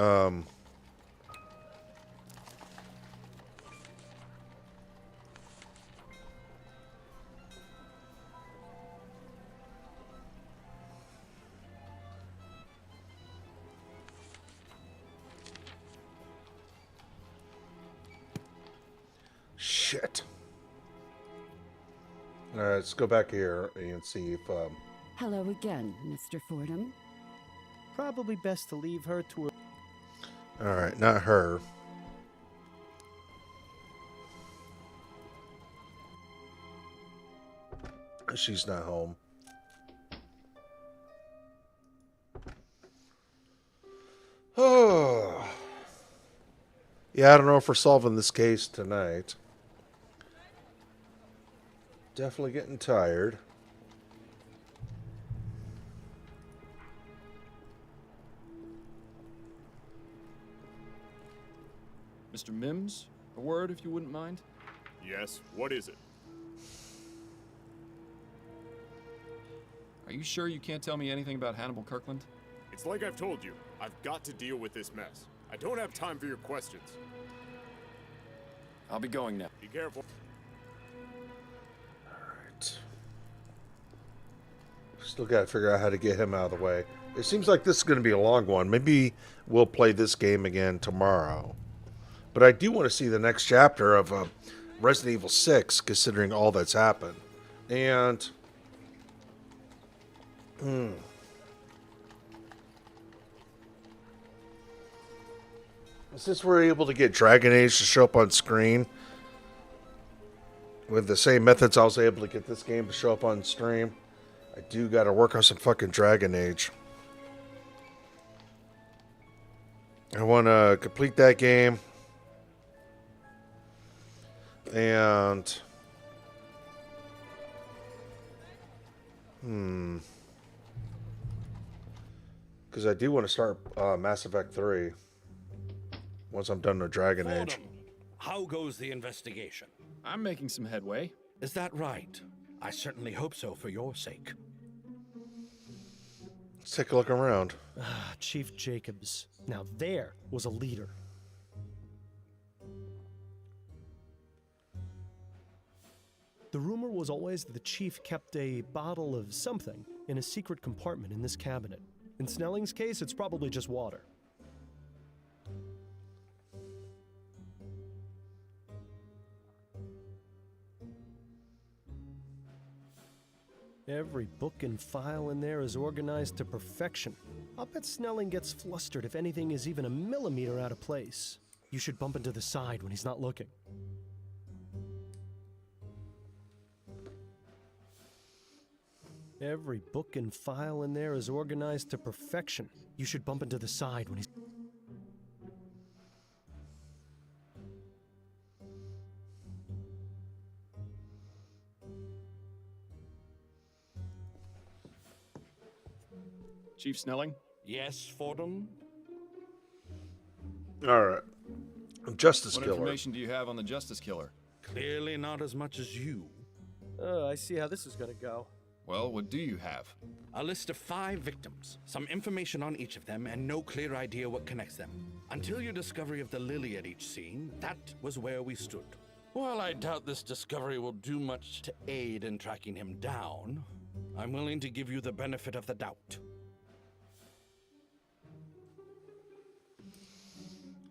shit. Alright, let's go back here and see if, Hello again, Mr. Fordham. Probably best to leave her to her. Alright, not her. She's not home. Oh. Yeah, I don't know if we're solving this case tonight. Definitely getting tired. Mr. Mims, a word if you wouldn't mind? Yes, what is it? Are you sure you can't tell me anything about Hannibal Kirkland? It's like I've told you. I've got to deal with this mess. I don't have time for your questions. I'll be going now. Be careful. Alright. Still gotta figure out how to get him out of the way. It seems like this is going to be a long one. Maybe we'll play this game again tomorrow. But I do want to see the next chapter of Resident Evil 6, considering all that's happened. And... Since we're able to get Dragon Age to show up on screen with the same methods I was able to get this game to show up on stream, I do got to work on some fucking Dragon Age. I want to complete that game. And... Because I do want to start Mass Effect 3. Once I'm done with Dragon Age. How goes the investigation? I'm making some headway. Is that right? I certainly hope so for your sake. Let's take a look around. Chief Jacobs. Now there was a leader. The rumor was always that the chief kept a bottle of something in a secret compartment in this cabinet. In Snelling's case, it's probably just water. Every book and file in there is organized to perfection. I'll bet Snelling gets flustered if anything is even a millimeter out of place. You should bump into the side when he's not looking. Every book and file in there is organized to perfection. You should bump into the side when he's... Chief Snelling? Yes, Fordham? Alright. Justice What Killer. information do you have on the Justice Killer? Clearly not as much as you. I see how this is gonna go. Well, what do you have? A list of 5 victims, some information on each of them, and no clear idea what connects them. Until your discovery of the lily at each scene, that was where we stood. While I doubt this discovery will do much to aid in tracking him down, I'm willing to give you the benefit of the doubt.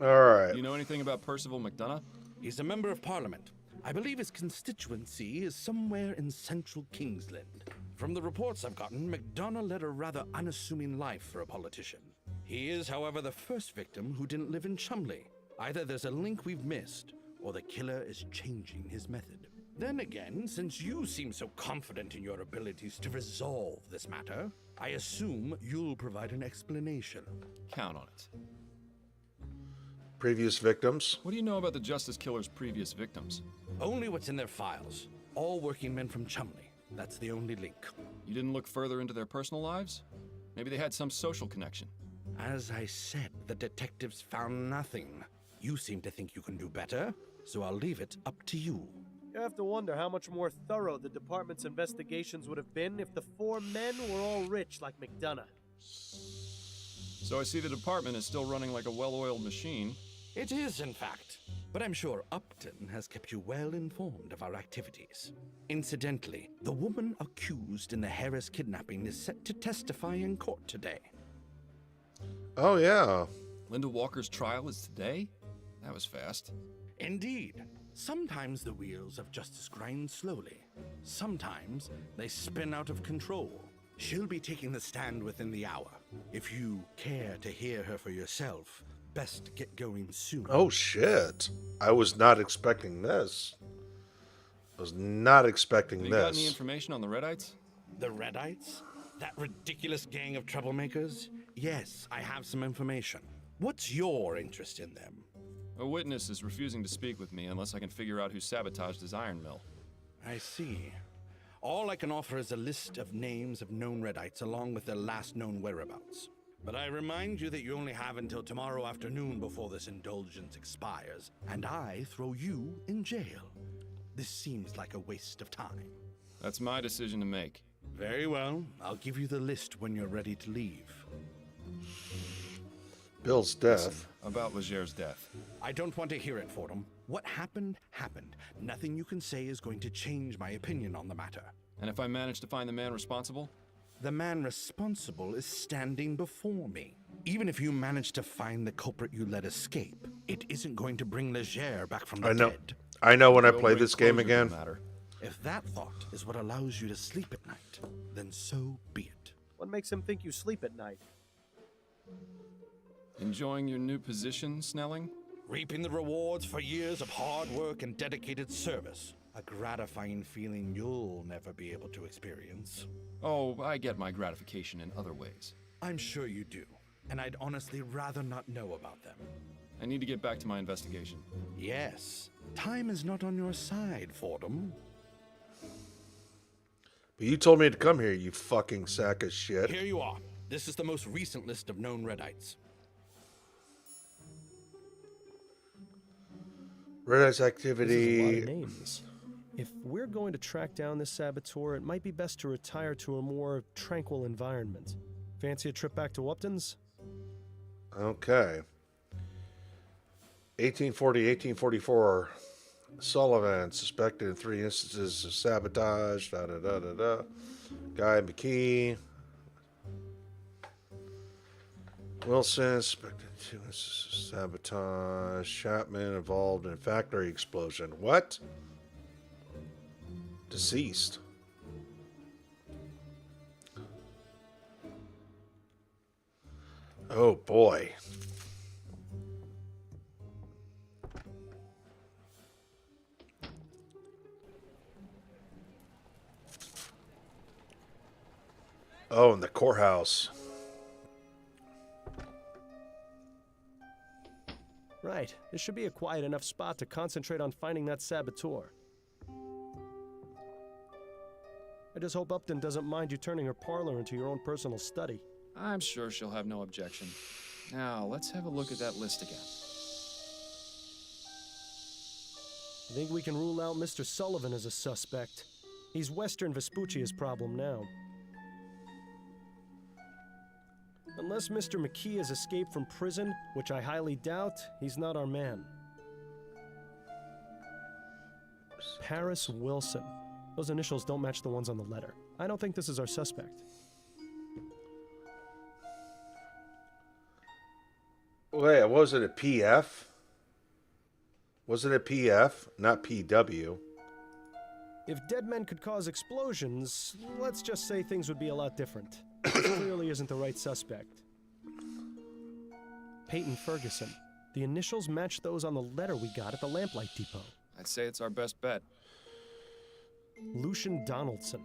Alright. Do you know anything about Percival McDonough? He's a member of Parliament. I believe his constituency is somewhere in central Kingsland. From the reports I've gotten, McDonough led a rather unassuming life for a politician. He is, however, the first victim who didn't live in Chumley. Either there's a link we've missed, or the killer is changing his method. Then again, since you seem so confident in your abilities to resolve this matter, I assume you'll provide an explanation. Count on it. Previous victims? What do you know about the Justice Killer's previous victims? Only what's in their files. All working men from Chumley. That's the only link. You didn't look further into their personal lives? Maybe they had some social connection. As I said, the detectives found nothing. You seem to think you can do better, so I'll leave it up to you. You have to wonder how much more thorough the department's investigations would have been if the 4 men were all rich like McDonough. So I see the department is still running like a well-oiled machine. It is, in fact. But I'm sure Upton has kept you well informed of our activities. Incidentally, the woman accused in the Harris kidnapping is set to testify in court today. Oh, yeah. Linda Walker's trial is today? That was fast. Indeed. Sometimes the wheels of justice grind slowly. Sometimes they spin out of control. She'll be taking the stand within the hour. If you care to hear her for yourself, best get going soon. Oh, shit. I was not expecting this. I was not expecting Have this. you got any information on the Redites? The Redites? That ridiculous gang of troublemakers? Yes, I have some information. What's your interest in them? A witness is refusing to speak with me unless I can figure out who sabotaged his iron mill. I see. All I can offer is a list of names of known Redites along with their last known whereabouts. But I remind you that you only have until tomorrow afternoon before this indulgence expires, and I throw you in jail. This seems like a waste of time. That's my decision to make. Very well. I'll give you the list when you're ready to leave. Bill's death. Listen, about Leger's death. I don't want to hear it, Fordham. What happened, happened. Nothing you can say is going to change my opinion on the matter. And if I manage to find the man responsible? The man responsible is standing before me. Even if you manage to find the culprit you let escape, it isn't going to bring Leger back from the dead. I know when I play this game again. If that thought is what allows you to sleep at night, then so be it. What makes him think you sleep at night? Enjoying your new position, Snelling? Reaping the rewards for years of hard work and dedicated service. A gratifying feeling you'll never be able to experience. Oh, I get my gratification in other ways. I'm sure you do, and I'd honestly rather not know about them. I need to get back to my investigation. Yes, time is not on your side, Fordham. But you told me to come here, you fucking sack of shit. Here you are. This is the most recent list of known Redites. Redites activity. This is a lot of names. If we're going to track down this saboteur, it might be best to retire to a more tranquil environment. Fancy a trip back to Upton's? Okay. 1840, 1844. Sullivan, suspected in 3 instances of sabotage. Guy McKee. Wilson, suspected in 2 instances of sabotage. Chapman, involved in factory explosion. What? Deceased. Oh boy. Oh, in the courthouse. Right. This should be a quiet enough spot to concentrate on finding that saboteur. I just hope Upton doesn't mind you turning her parlor into your own personal study. I'm sure she'll have no objection. Now, let's have a look at that list again. I think we can rule out Mr. Sullivan as a suspect. He's Western Vespucci's problem now. Unless Mr. McKee has escaped from prison, which I highly doubt, he's not our man. Paris Wilson. Those initials don't match the ones on the letter. I don't think this is our suspect. Wait, what was it, a PF? Wasn't it PF, not PW? If dead men could cause explosions, let's just say things would be a lot different. This clearly isn't the right suspect. Peyton Ferguson. The initials match those on the letter we got at the Lamplight Depot. I'd say it's our best bet. Lucian Donaldson.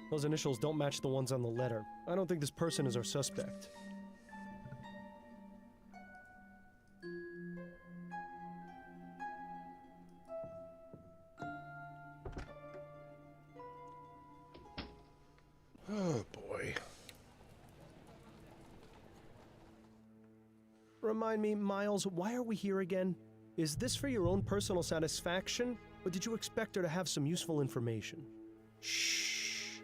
Those initials don't match the ones on the letter. I don't think this person is our suspect. Oh, boy. Remind me, Miles, why are we here again? Is this for your own personal satisfaction, or did you expect her to have some useful information? Shh.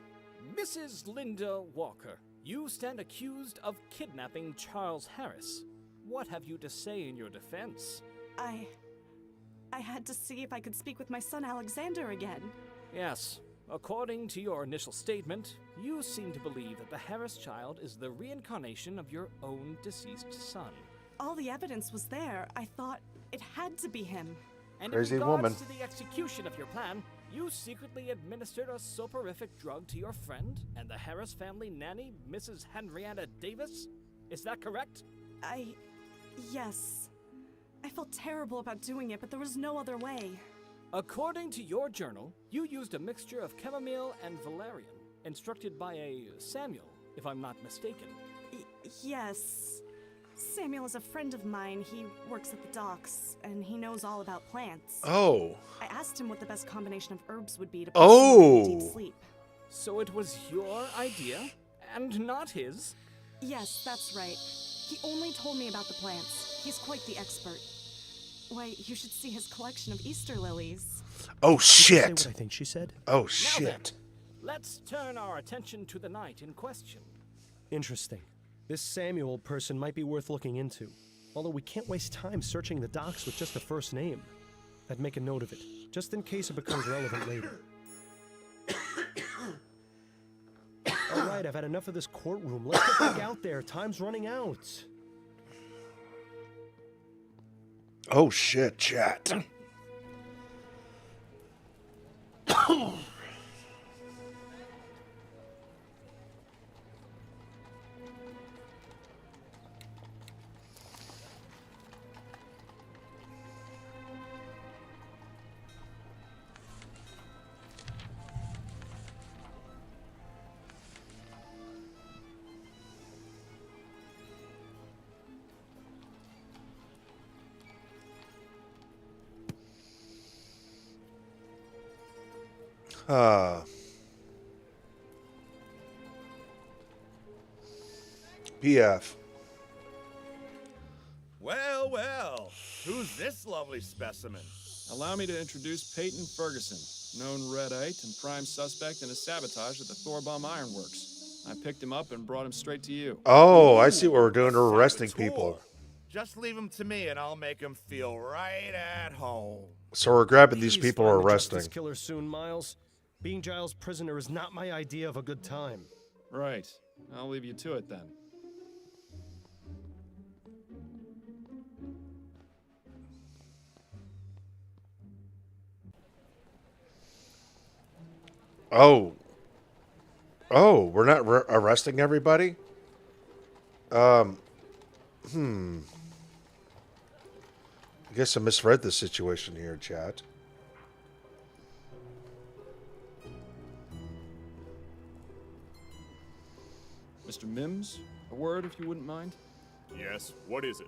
Mrs. Linda Walker, you stand accused of kidnapping Charles Harris. What have you to say in your defense? I had to see if I could speak with my son Alexander again. Yes. According to your initial statement, you seem to believe that the Harris child is the reincarnation of your own deceased son. All the evidence was there. I thought it had to be him. And Crazy in regards woman. to the execution of your plan, you secretly administered a soporific drug to your friend and the Harris family nanny, Mrs. Henrietta Davis? Is that correct? Yes. I felt terrible about doing it, but there was no other way. According to your journal, you used a mixture of chamomile and valerian, instructed by a Samuel, if I'm not mistaken. Yes. Samuel is a friend of mine. He works at the docks, and he knows all about plants. Oh. I asked him what the best combination of herbs would be to put Oh. someone in deep sleep. So it was your idea, and not his? Yes, that's right. He only told me about the plants. He's quite the expert. Why, you should see his collection of Easter lilies. Oh, Did you say shit. what I think she said? Oh, Now shit. then, let's turn our attention to the night in question. Interesting. This Samuel person might be worth looking into. Although we can't waste time searching the docks with just the first name. I'd make a note of it, just in case it becomes relevant later. Alright, I've had enough of this courtroom. Let's get back out there. Time's running out. Oh, shit, chat. PF. Well, well. Who's this lovely specimen? Allow me to introduce Peyton Ferguson, known Redite and prime suspect in a sabotage at the Thorbomb Ironworks. I picked him up and brought him straight to you. Oh, I see what we're doing. We're arresting people. Just leave him to me and I'll make him feel right at home. So we're grabbing these Please people find we're the arresting. Justice killer soon, Miles. Being Giles' prisoner is not my idea of a good time. Right. I'll leave you to it then. Oh. Oh, we're not arresting everybody? I guess I misread the situation here, chat. Mr. Mims, a word if you wouldn't mind? Yes, what is it?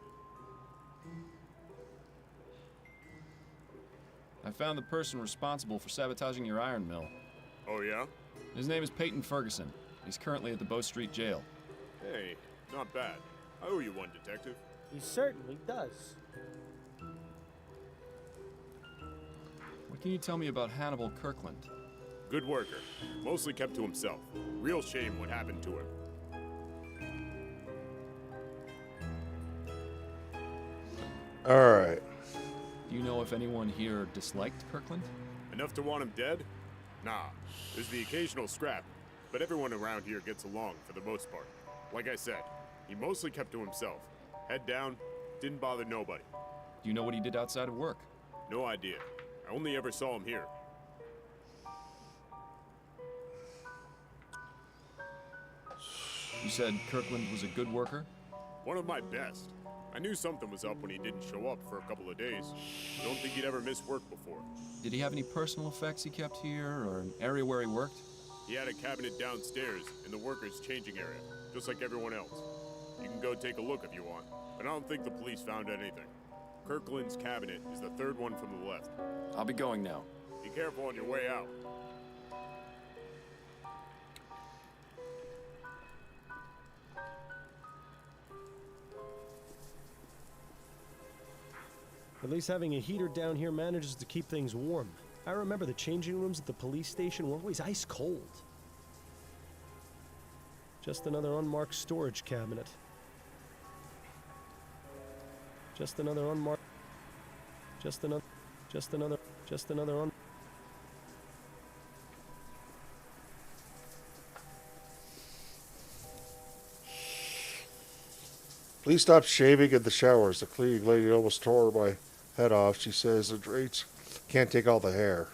I found the person responsible for sabotaging your iron mill. Oh, yeah? His name is Peyton Ferguson. He's currently at the Bow Street Jail. Hey, not bad. I owe you one, detective. He certainly does. What can you tell me about Hannibal Kirkland? Good worker. Mostly kept to himself. Real shame what happened to him. All right. Do you know if anyone here disliked Kirkland? Enough to want him dead? Nah. There's the occasional scrap, but everyone around here gets along for the most part. Like I said, he mostly kept to himself. Head down, didn't bother nobody. Do you know what he did outside of work? No idea. I only ever saw him here. You said Kirkland was a good worker? One of my best. I knew something was up when he didn't show up for a couple of days. Don't think he'd ever missed work before. Did he have any personal effects he kept here, or an area where he worked? He had a cabinet downstairs in the workers' changing area, just like everyone else. You can go take a look if you want, but I don't think the police found anything. Kirkland's cabinet is the third one from the left. I'll be going now. Be careful on your way out. At least having a heater down here manages to keep things warm. I remember the changing rooms at the police station were always ice cold. Just another unmarked storage cabinet. Just another unmarked. Just another un. Please stop shaving in the showers. The cleaning lady almost tore my head off. She says the drapes can't take all the hair.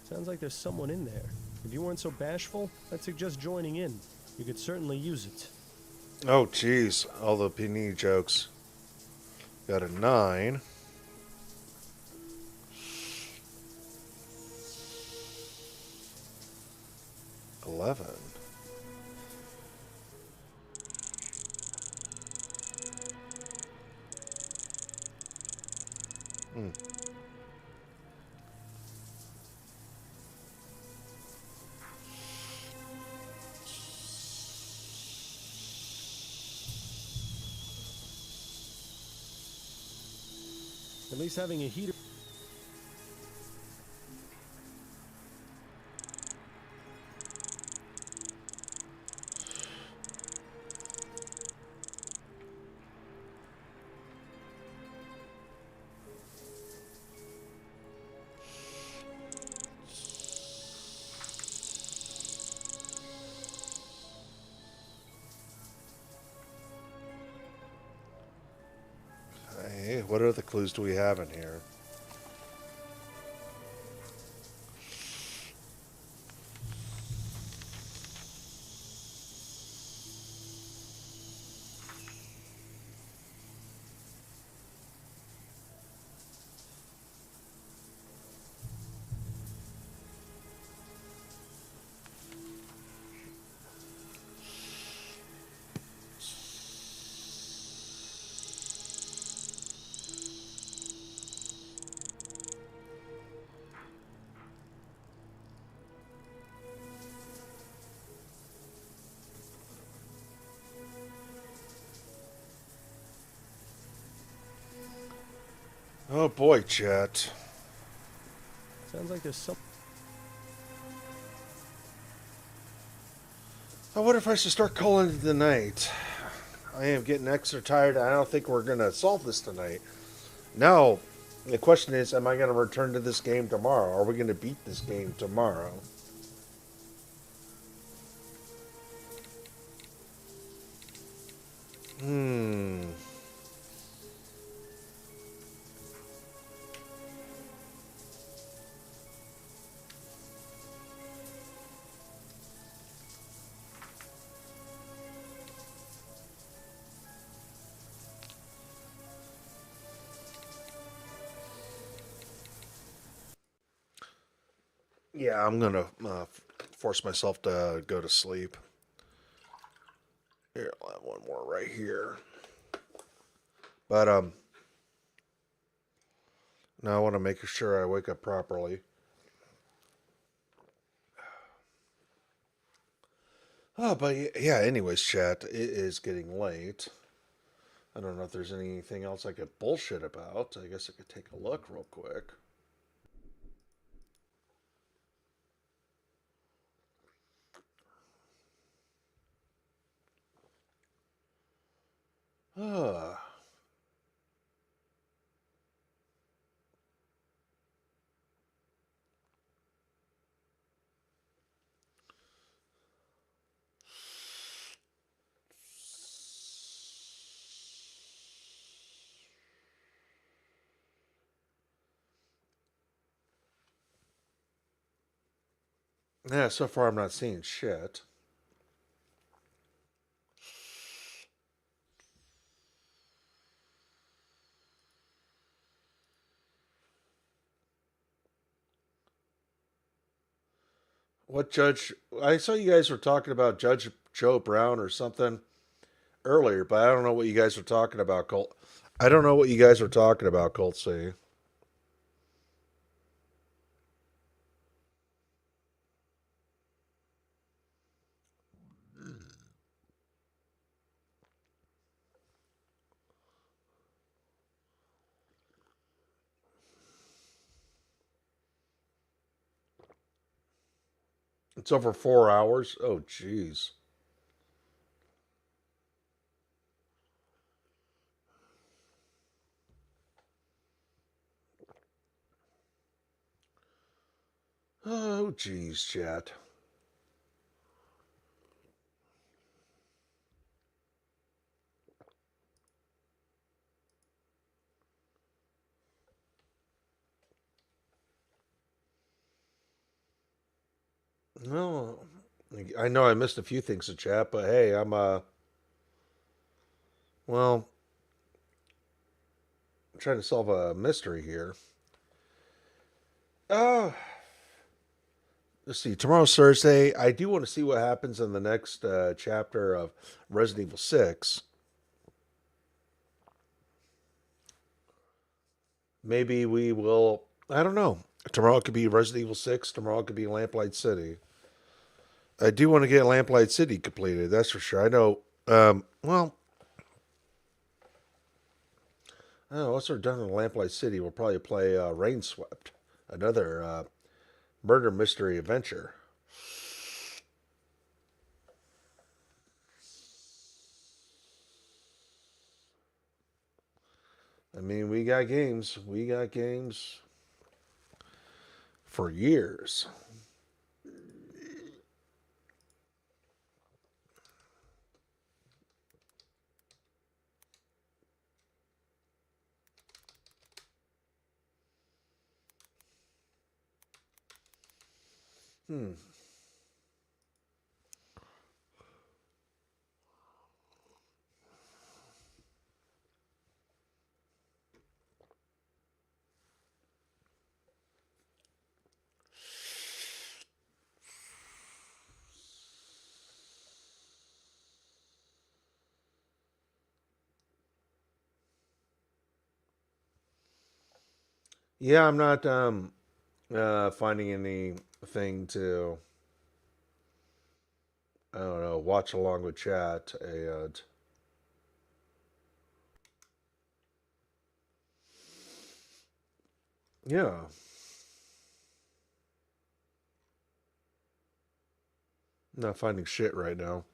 Sounds like there's someone in there. If you weren't so bashful, I'd suggest joining in. You could certainly use it. Oh, jeez. All the Panini jokes. Got a 9. $11. At least having a heater. Hey, what other clues do we have in here? Oh boy, chat. Sounds like there's some. I wonder if I should start calling it the night. I am getting extra tired. I don't think we're going to solve this tonight. Now, the question is, am I going to return to this game tomorrow? Are we going to beat this game tomorrow? Yeah, I'm going to force myself to go to sleep. Here, I'll have one more right here. But, now I want to make sure I wake up properly. Oh, but yeah, anyways, chat, it is getting late. I don't know if there's anything else I could bullshit about. I guess I could take a look real quick. Yeah, so far I'm not seeing shit. What judge? I saw you guys were talking about Judge Joe Brown or something earlier, but I don't know what you guys were talking about, Colt. I don't know what you guys were talking about, Colt C. It's over 4 hours. Oh, jeez. Oh, jeez, chat. No, I know I missed a few things in chat, but hey, well, I'm trying to solve a mystery here. Uh, let's see. Tomorrow's Thursday. I do want to see what happens in the next chapter of Resident Evil 6. Maybe we will. I don't know. Tomorrow could be Resident Evil 6. Tomorrow could be Lamplight City. I do want to get Lamplight City completed. That's for sure. I know. Well, I don't know. Once we're done in Lamplight City, we'll probably play Rain Swept, another murder mystery adventure. I mean, we got games. We got games for years. Hmm. Yeah, I'm not finding anything to, I don't know, watch along with chat. And yeah, not finding shit right now.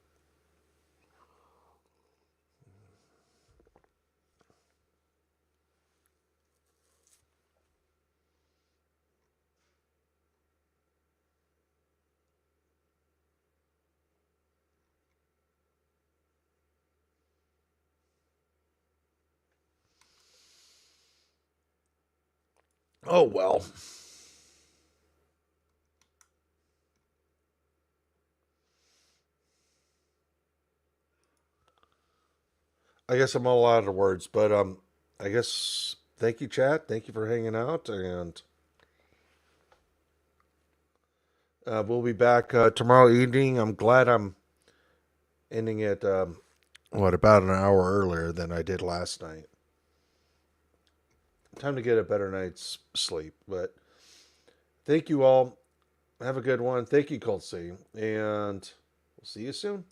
Oh, well. I guess I'm all out of words, but I guess thank you, chat. Thank you for hanging out, and we'll be back tomorrow evening. I'm glad I'm ending it about an hour earlier than I did last night. Time to get a better night's sleep. But thank you all. Have a good one. Thank you, Colt C, and we'll see you soon.